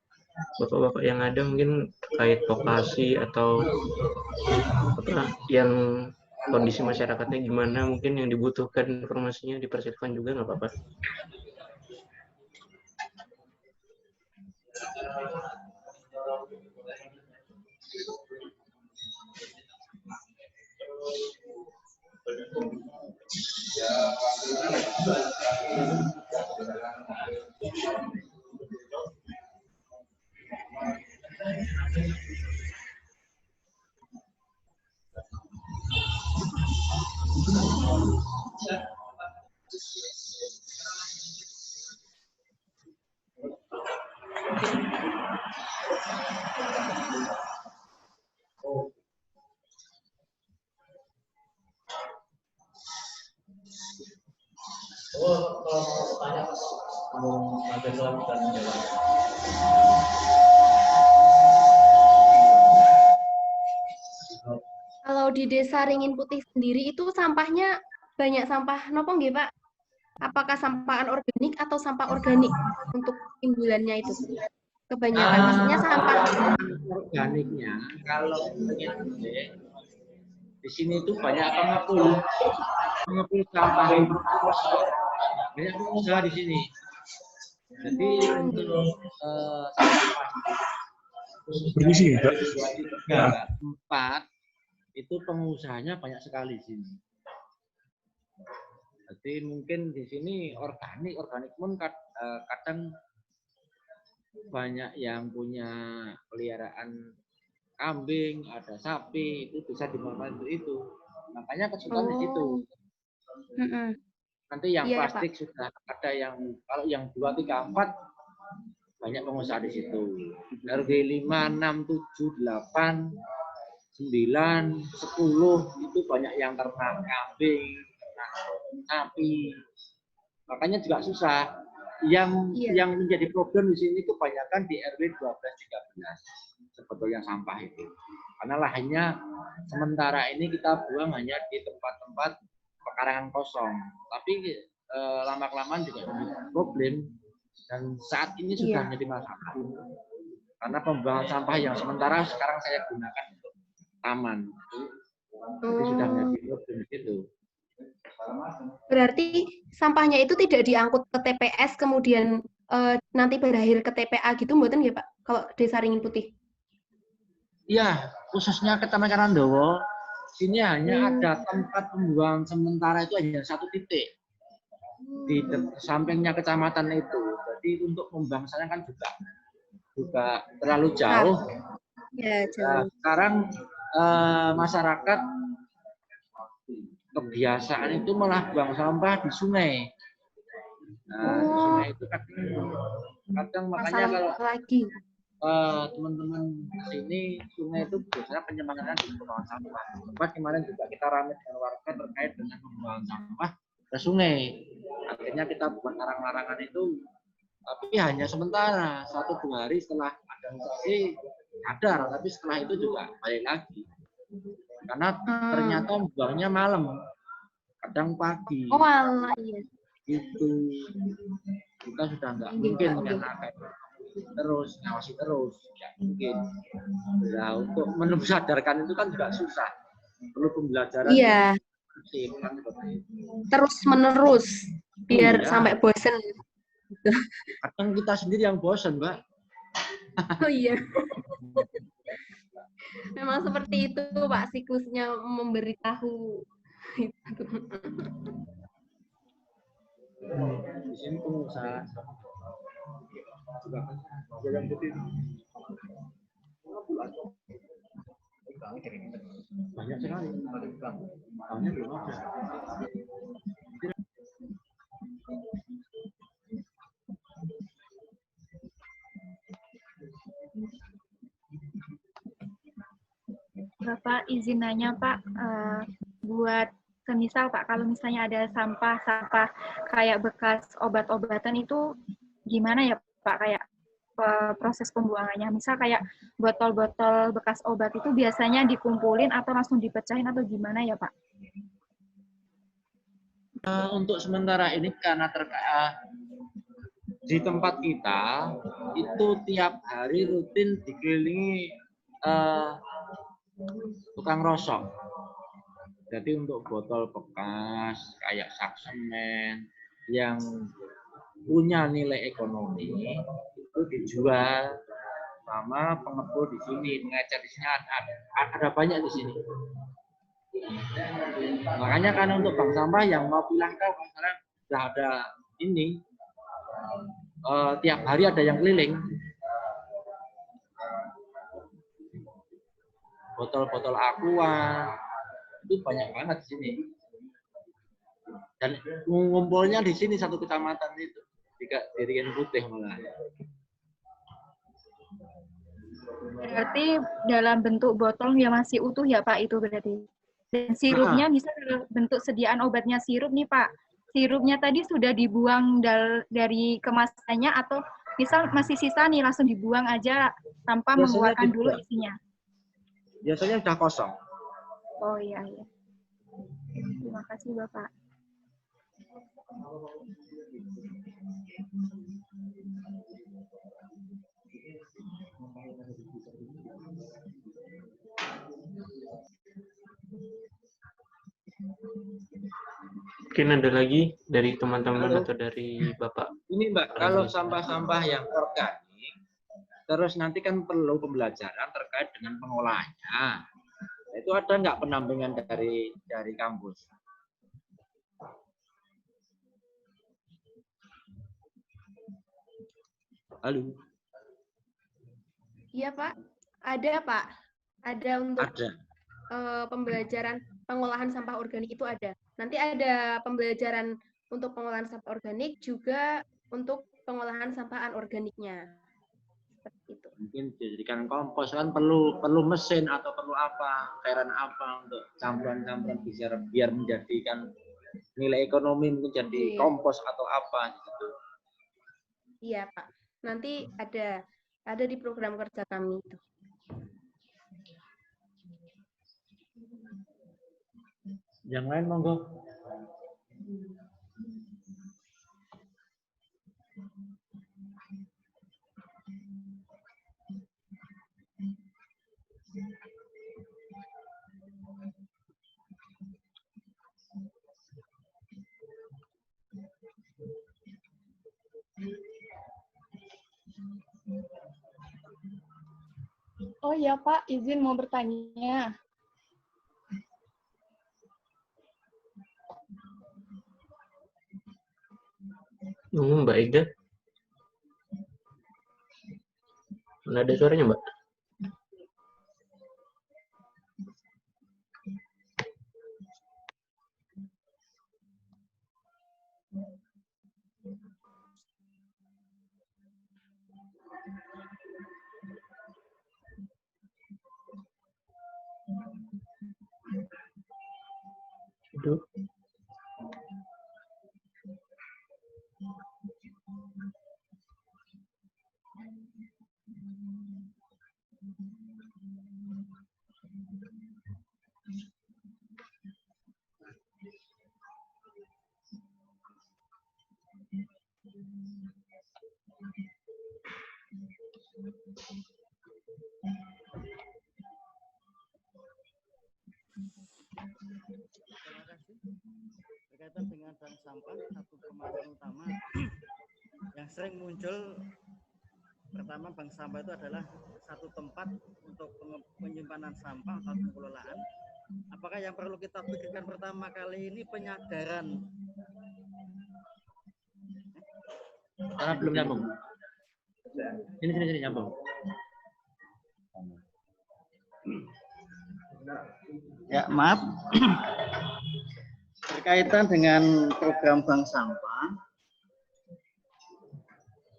bapak-bapak yang ada mungkin terkait vokasi atau apa yang kondisi masyarakatnya gimana, mungkin yang dibutuhkan informasinya dipersilakan juga, nggak apa-apa.
Kalau di Desa Ringin Putih sendiri itu sampahnya banyak sampah nopo nggih Pak? Apakah sampah anorganik atau sampah organik untuk timbulannya itu? Kebanyakan maksudnya sampah
organiknya kalau Ringin Putih di sini itu banyak pengepul sampah. Banyak pengusaha di sini. Jadi untuk
Permisi, Mbak.
4 itu pengusahanya banyak sekali di sini. Jadi mungkin di sini organik pun kadang banyak yang punya peliharaan kambing, ada sapi, itu bisa dimanfaatkan untuk itu. Makanya kesulitan di situ. Nanti yang plastik sudah ada yang kalau yang 2, 3, 4 banyak pengusaha di situ. RW 5, 6, 7, 8, 9, 10 itu banyak yang ternak kambing, ternak sapi. Makanya juga susah. Yang menjadi problem di sini kebanyakan di RW 12, 13 sebetulnya sampah itu. Karena lahannya sementara ini kita buang hanya di tempat-tempat pekarangan kosong. Tapi lama-kelamaan juga menjadi problem dan saat ini sudah menjadi masalah. Karena pembuangan sampah yang sementara sekarang saya gunakan untuk taman. Jadi sudah menjadi problem itu.
Berarti sampahnya itu tidak diangkut ke TPS kemudian nanti berakhir ke TPA gitu mboten nggih Pak? Kalau Desa Ringin Putih?
Iya, khususnya Kecamatan Karandowo sini hanya ada tempat pembuangan sementara itu hanya satu titik di sampingnya kecamatan itu. Jadi untuk membuang sana kan juga terlalu jauh.
Ya,
Nah, sekarang masyarakat kebiasaan itu malah buang sampah di sungai. Nah, di sungai itu kadang makanya kalau
lagi
teman-teman sini sungai itu biasanya penyemangatan di pembuangan sampah. Tempat kemarin juga kita ramai dengan warga terkait dengan pembuangan sampah ke sungai. Akhirnya kita buat larangan-larangan itu, tapi hanya sementara 1-2 hari setelah ada instruksi sadar, tapi setelah itu juga balik lagi. Karena ternyata buangnya malam, kadang pagi.
Oh, alah, iya.
Itu kita sudah nggak mungkin karena kayak terus ngawasi terus, nggak mungkin. Nah, untuk sadarkan itu kan juga susah, perlu pembelajaran.
Iya. Terus menerus biar sampai bosen.
Kadang kita sendiri yang bosen, Mbak.
Oh iya. Memang seperti itu, Pak, siklusnya memberitahu.
Di sini pengusaha juga banyak sekali. Banyak belum ada.
Bapak izin nanya Pak, buat semisal Pak, kalau misalnya ada sampah-sampah kayak bekas obat-obatan itu gimana ya Pak, kayak proses pembuangannya? Misal kayak botol-botol bekas obat itu biasanya dikumpulin atau langsung dipecahin atau gimana ya Pak?
Untuk sementara ini karena di tempat kita itu tiap hari rutin dikelilingi tukang rosok. Jadi untuk botol bekas kayak sak semen yang punya nilai ekonomi itu dijual sama pengepul di sini, pengecer di sini ada banyak di sini. Makanya kan untuk bank sampah yang mau bilang kau sekarang sudah ada ini tiap hari ada yang keliling. Botol-botol aqua itu banyak banget di sini. Dan ngumpulnya di sini satu kecamatan itu di Rian Putih malah.
Berarti dalam bentuk botol yang masih utuh ya Pak itu berarti. Dan sirupnya bisa dalam bentuk sediaan obatnya sirup nih Pak. Sirupnya tadi sudah dibuang dari kemasannya atau misal masih sisa nih langsung dibuang aja tanpa mengeluarkan dulu isinya.
Biasanya sudah kosong.
Oh iya iya. Terima kasih Bapak.
Mungkin ada lagi dari teman-teman atau dari Bapak?
Ini Mbak, kalau sampah-sampah yang organik, terus nanti kan perlu pembelajaran terkait dengan pengolahannya. Itu ada nggak pendampingan dari kampus? Halo.
Iya Pak, ada Pak. Ada untuk pembelajaran pengolahan sampah organik itu ada. Nanti ada pembelajaran untuk pengolahan sampah organik juga untuk pengolahan sampah anorganiknya. Seperti itu.
Mungkin dijadikan kompos kan perlu mesin atau perlu apa, cairan apa untuk campuran-campuran biar menjadikan nilai ekonomi mungkin jadi kompos atau apa gitu.
Iya Pak. Nanti ada di program kerja kami itu.
Yang lain monggo.
Oh iya Pak, izin mau bertanya.
Mbak Ida, mana ada suaranya Mbak? Aduh.
Terima kasih. Berkaitan dengan bank sampah, satu permasalahan utama yang sering muncul, pertama bank sampah itu adalah satu tempat untuk penyimpanan sampah atau pengelolaan. Apakah yang perlu kita pikirkan pertama kali ini penyadaran?
Belum nyambung. Sini nyambung.
Ya, maaf. Berkaitan dengan program bank sampah,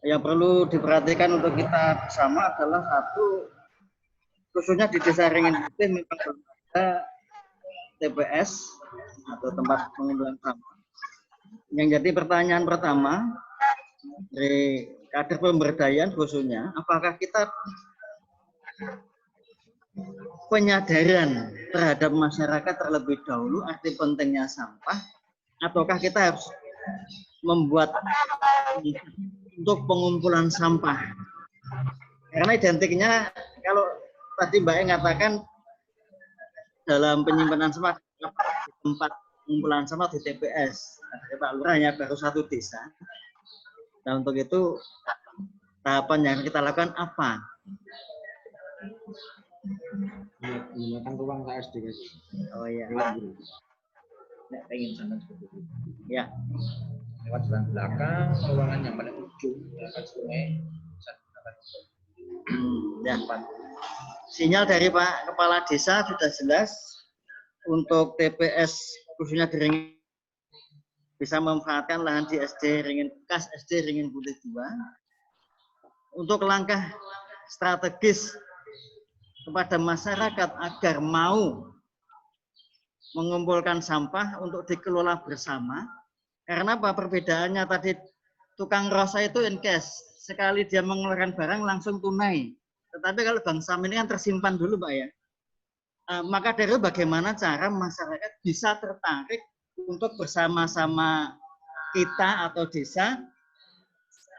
yang perlu diperhatikan untuk kita bersama adalah satu, khususnya di Desa Ringin Putih memang ada TPS atau tempat pengumpulan sampah. Yang jadi pertanyaan pertama dari kader pemberdayaan khususnya, apakah kita penyadaran terhadap masyarakat terlebih dahulu arti pentingnya sampah, ataukah kita harus membuat untuk pengumpulan sampah? Karena identiknya kalau tadi Mbak mengatakan dalam penyimpanan sampah tempat pengumpulan sampah di TPS, Pak Lurahnya baru satu desa. Nah untuk itu tahapan yang kita lakukan apa?
Menggunakan ruang KSD.
Oh iya.
Pengen sana seperti itu.
Ya.
Lewat jalan belakang, ruangan yang paling ujung, belakang sungai, bisa digunakan.
Ya, Pak. Sinyal dari Pak Kepala Desa sudah jelas untuk TPS khususnya di Ringin bisa memanfaatkan lahan di SD Ringin bekas SD Ringin Putih 2 untuk langkah strategis kepada masyarakat agar mau mengumpulkan sampah untuk dikelola bersama. Karena apa perbedaannya tadi, tukang rosa itu in cash, sekali dia mengeluarkan barang langsung tunai. Tetapi kalau bank sampah ini kan tersimpan dulu Pak ya. Maka dari itu bagaimana cara masyarakat bisa tertarik untuk bersama-sama kita atau desa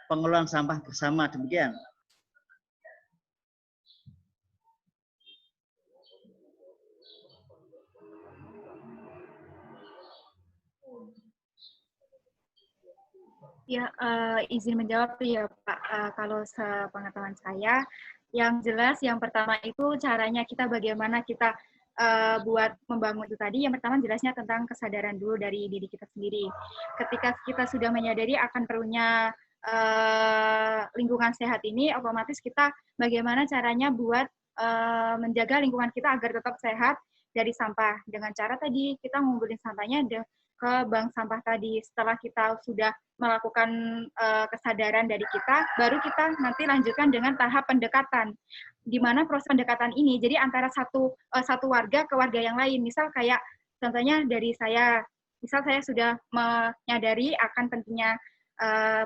pengelolaan sampah bersama, demikian.
Ya, izin menjawab ya Pak. Kalau sepengetahuan saya, yang jelas yang pertama itu caranya kita bagaimana kita buat membangun itu tadi. Yang pertama jelasnya tentang kesadaran dulu dari diri kita sendiri. Ketika kita sudah menyadari akan perlunya lingkungan sehat ini, otomatis kita bagaimana caranya buat menjaga lingkungan kita agar tetap sehat dari sampah. Dengan cara tadi kita ngumpulin sampahnya ke bank sampah tadi. Setelah kita sudah melakukan kesadaran dari kita, baru kita nanti lanjutkan dengan tahap pendekatan. Di mana proses pendekatan ini, jadi antara satu warga ke warga yang lain. Misal kayak contohnya dari saya, misal saya sudah menyadari akan pentingnya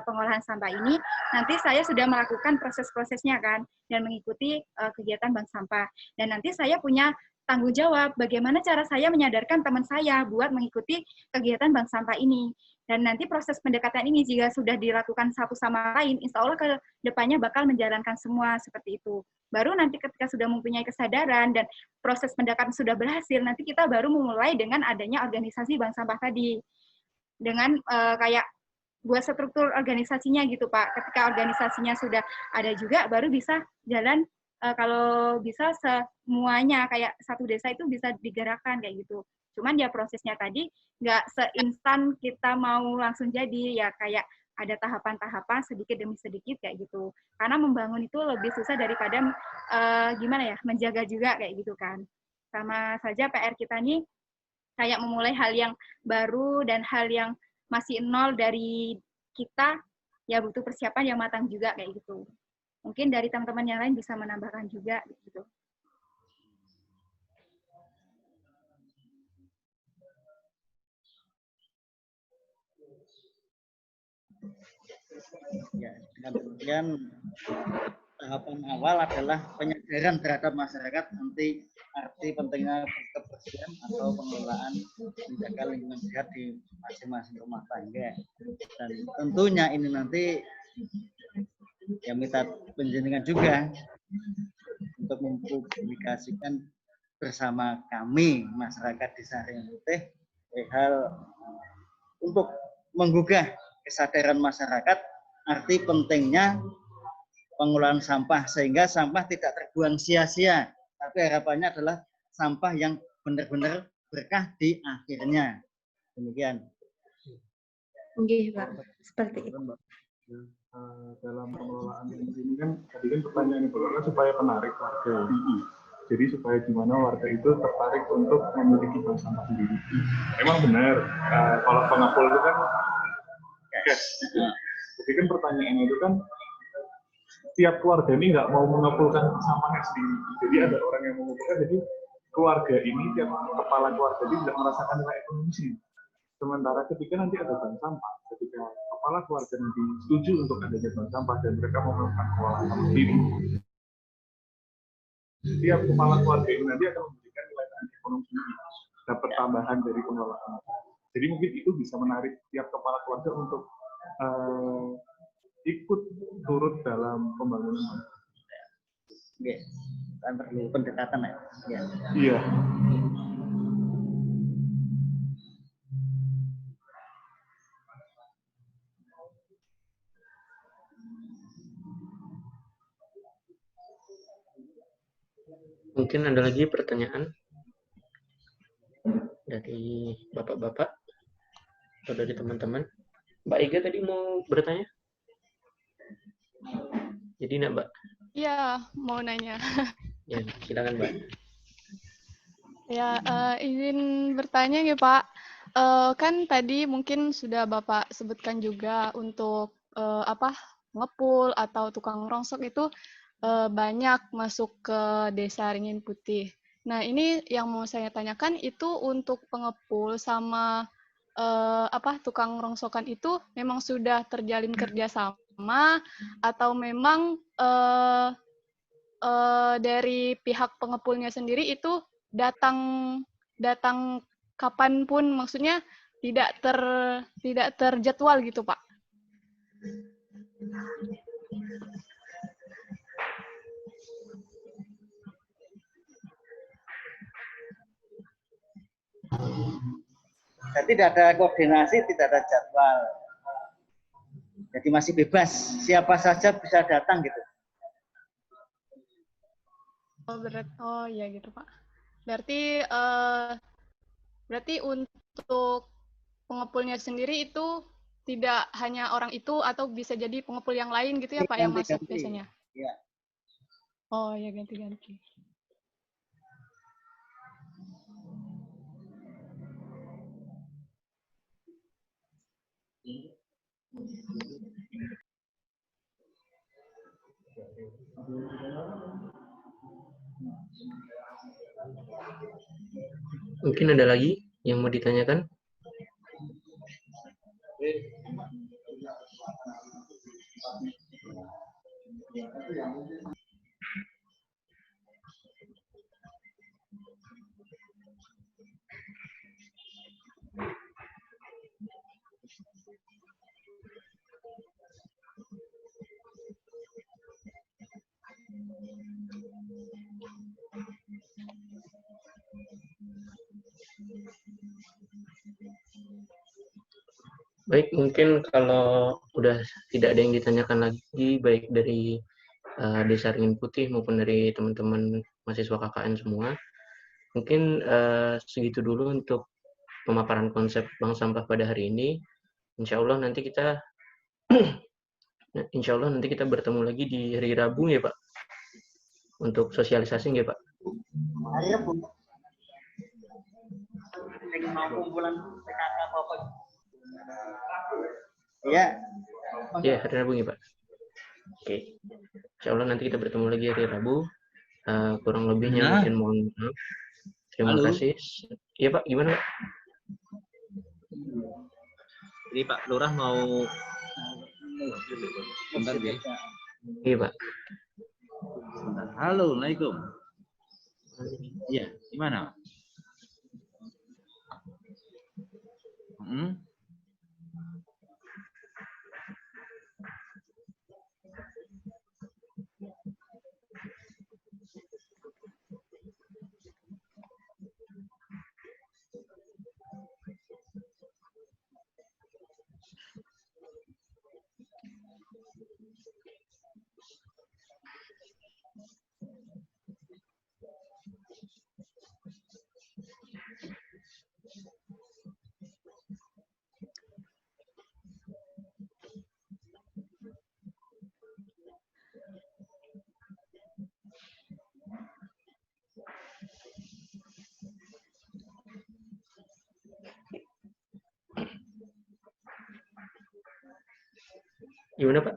pengolahan sampah ini, nanti saya sudah melakukan proses-prosesnya kan, dan mengikuti kegiatan bank sampah. Dan nanti saya punya tanggung jawab bagaimana cara saya menyadarkan teman saya buat mengikuti kegiatan bank sampah ini. Dan nanti proses pendekatan ini jika sudah dilakukan satu sama lain, insya Allah ke depannya bakal menjalankan semua seperti itu. Baru nanti ketika sudah mempunyai kesadaran dan proses pendekatan sudah berhasil, nanti kita baru memulai dengan adanya organisasi bank sampah tadi. Dengan kayak buat struktur organisasinya gitu Pak. Ketika organisasinya sudah ada juga, baru bisa jalan, kalau bisa semuanya, kayak satu desa itu bisa digerakkan kayak gitu. Cuman ya prosesnya tadi nggak seinstan kita mau langsung jadi, ya kayak ada tahapan-tahapan sedikit demi sedikit kayak gitu. Karena membangun itu lebih susah daripada gimana ya, menjaga juga kayak gitu kan. Sama saja PR kita nih kayak memulai hal yang baru dan hal yang masih nol dari kita, ya butuh persiapan yang matang juga kayak gitu. Mungkin dari teman-teman yang lain bisa menambahkan juga gitu.
Ya, dengan demikian tahapan awal adalah penyadaran terhadap masyarakat nanti arti pentingnya kebersihan atau pengelolaan menjaga lingkungan sehat di masing-masing rumah tangga. Dan tentunya ini nanti ya minta penjenengan juga untuk mempublikasikan bersama kami masyarakat Desa Ringan Putih hal untuk menggugah kesadaran masyarakat arti pentingnya pengelolaan sampah sehingga sampah tidak terbuang sia-sia, tapi harapannya adalah sampah yang benar-benar berkah di akhirnya. Demikian.
Oke, Pak. Seperti itu.
Dalam pengelolaan ini kan tadi kan pertanyaan itu kan supaya menarik warga. Jadi supaya gimana warga itu tertarik untuk memiliki bank sampah sendiri. Memang benar kalau pengepul itu kan cash. Jadi kan pertanyaannya itu kan tiap keluarga ini nggak mau mengepulkan sampahnya sendiri. Jadi ada orang yang mengumpulkan, jadi keluarga ini, tiap kepala keluarga ini tidak merasakan nilai ekonomisnya. Sementara ketika nanti ada bank sampah, ketika kepala keluarga nanti setuju untuk adanya bank sampah dan mereka mau melakukan pengelolaan sampah sendiri, setiap kepala keluarga ini nanti akan memberikan nilai ekonomi sendiri, dapat tambahan dari pengelolaan. Jadi mungkin itu bisa menarik tiap kepala keluarga untuk ikut turut dalam pembangunan.
Oke, kan perlu pendekatan ya.
Iya.
Mungkin ada lagi pertanyaan dari bapak-bapak atau dari teman-teman. Mbak Iga tadi mau bertanya? Jadi enggak, Mbak?
Iya, mau nanya.
Ya, silakan, Mbak.
Ya, izin bertanya ya Pak. Kan tadi mungkin sudah Bapak sebutkan juga untuk ngepul atau tukang rongsok itu banyak masuk ke Desa Ringin Putih. Nah, ini yang mau saya tanyakan itu untuk pengepul sama tukang rongsokan itu memang sudah terjalin kerjasama atau memang dari pihak pengepulnya sendiri itu datang kapanpun, maksudnya tidak terjadwal gitu Pak?
Jadi tidak ada koordinasi, tidak ada jadwal. Jadi masih bebas, siapa saja bisa datang gitu.
Oh ya gitu Pak. Berarti untuk pengepulnya sendiri itu tidak hanya orang itu atau bisa jadi pengepul yang lain gitu ya Pak yang masuk biasanya?
Ya.
Oh ya, ganti-ganti.
Mungkin ada lagi yang mau ditanyakan? Baik, mungkin kalau udah tidak ada yang ditanyakan lagi, baik dari Desa Ringin Putih maupun dari teman-teman mahasiswa KKN semua, mungkin segitu dulu untuk pemaparan konsep bank sampah pada hari ini. Insya Allah nanti kita Nah, insya Allah nanti kita bertemu lagi di hari Rabu ya Pak, untuk sosialisasi ya Pak.
Hari Rabu. Lagi mau kumpulan PKK apa? Ya.
Ya, hari Rabu ya Pak. Oke. Insya Allah nanti kita bertemu lagi hari Rabu. Kurang lebihnya mungkin mohon maaf. Terima kasih. Iya Pak, gimana Pak?
Jadi Pak Lurah mau bentar ya.
Iya Pak.
Halo, Assalamualaikum. Iya, gimana?
Gimana Pak?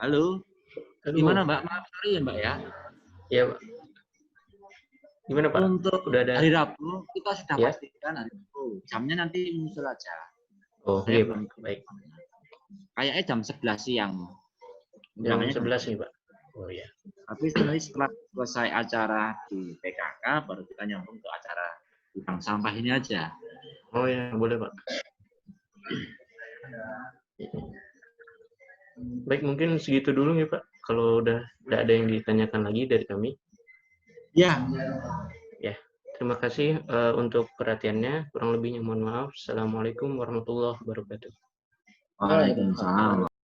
Halo. Gimana Mbak? Maaf sorry ya Mbak ya.
Iya Pak. Gimana Pak?
Untuk
Udah ada
hari Rabu kita sudah
ya?
pastikan hari Rabu. Jamnya nanti muncul aja.
Oh iya Pak. Baik.
Kayaknya jam 11 siang.
Jam 11 nih Pak. Oh iya.
Tapi setelah selesai acara di PKK baru kita nyambung ke acara di bank sampah ini aja.
Oh ya, boleh Pak. Baik, mungkin segitu dulu ya Pak. Kalau udah tidak ada yang ditanyakan lagi dari kami.
Ya.
Ya, terima kasih untuk perhatiannya. Kurang lebihnya mohon maaf. Assalamualaikum warahmatullahi wabarakatuh.
Waalaikumsalam.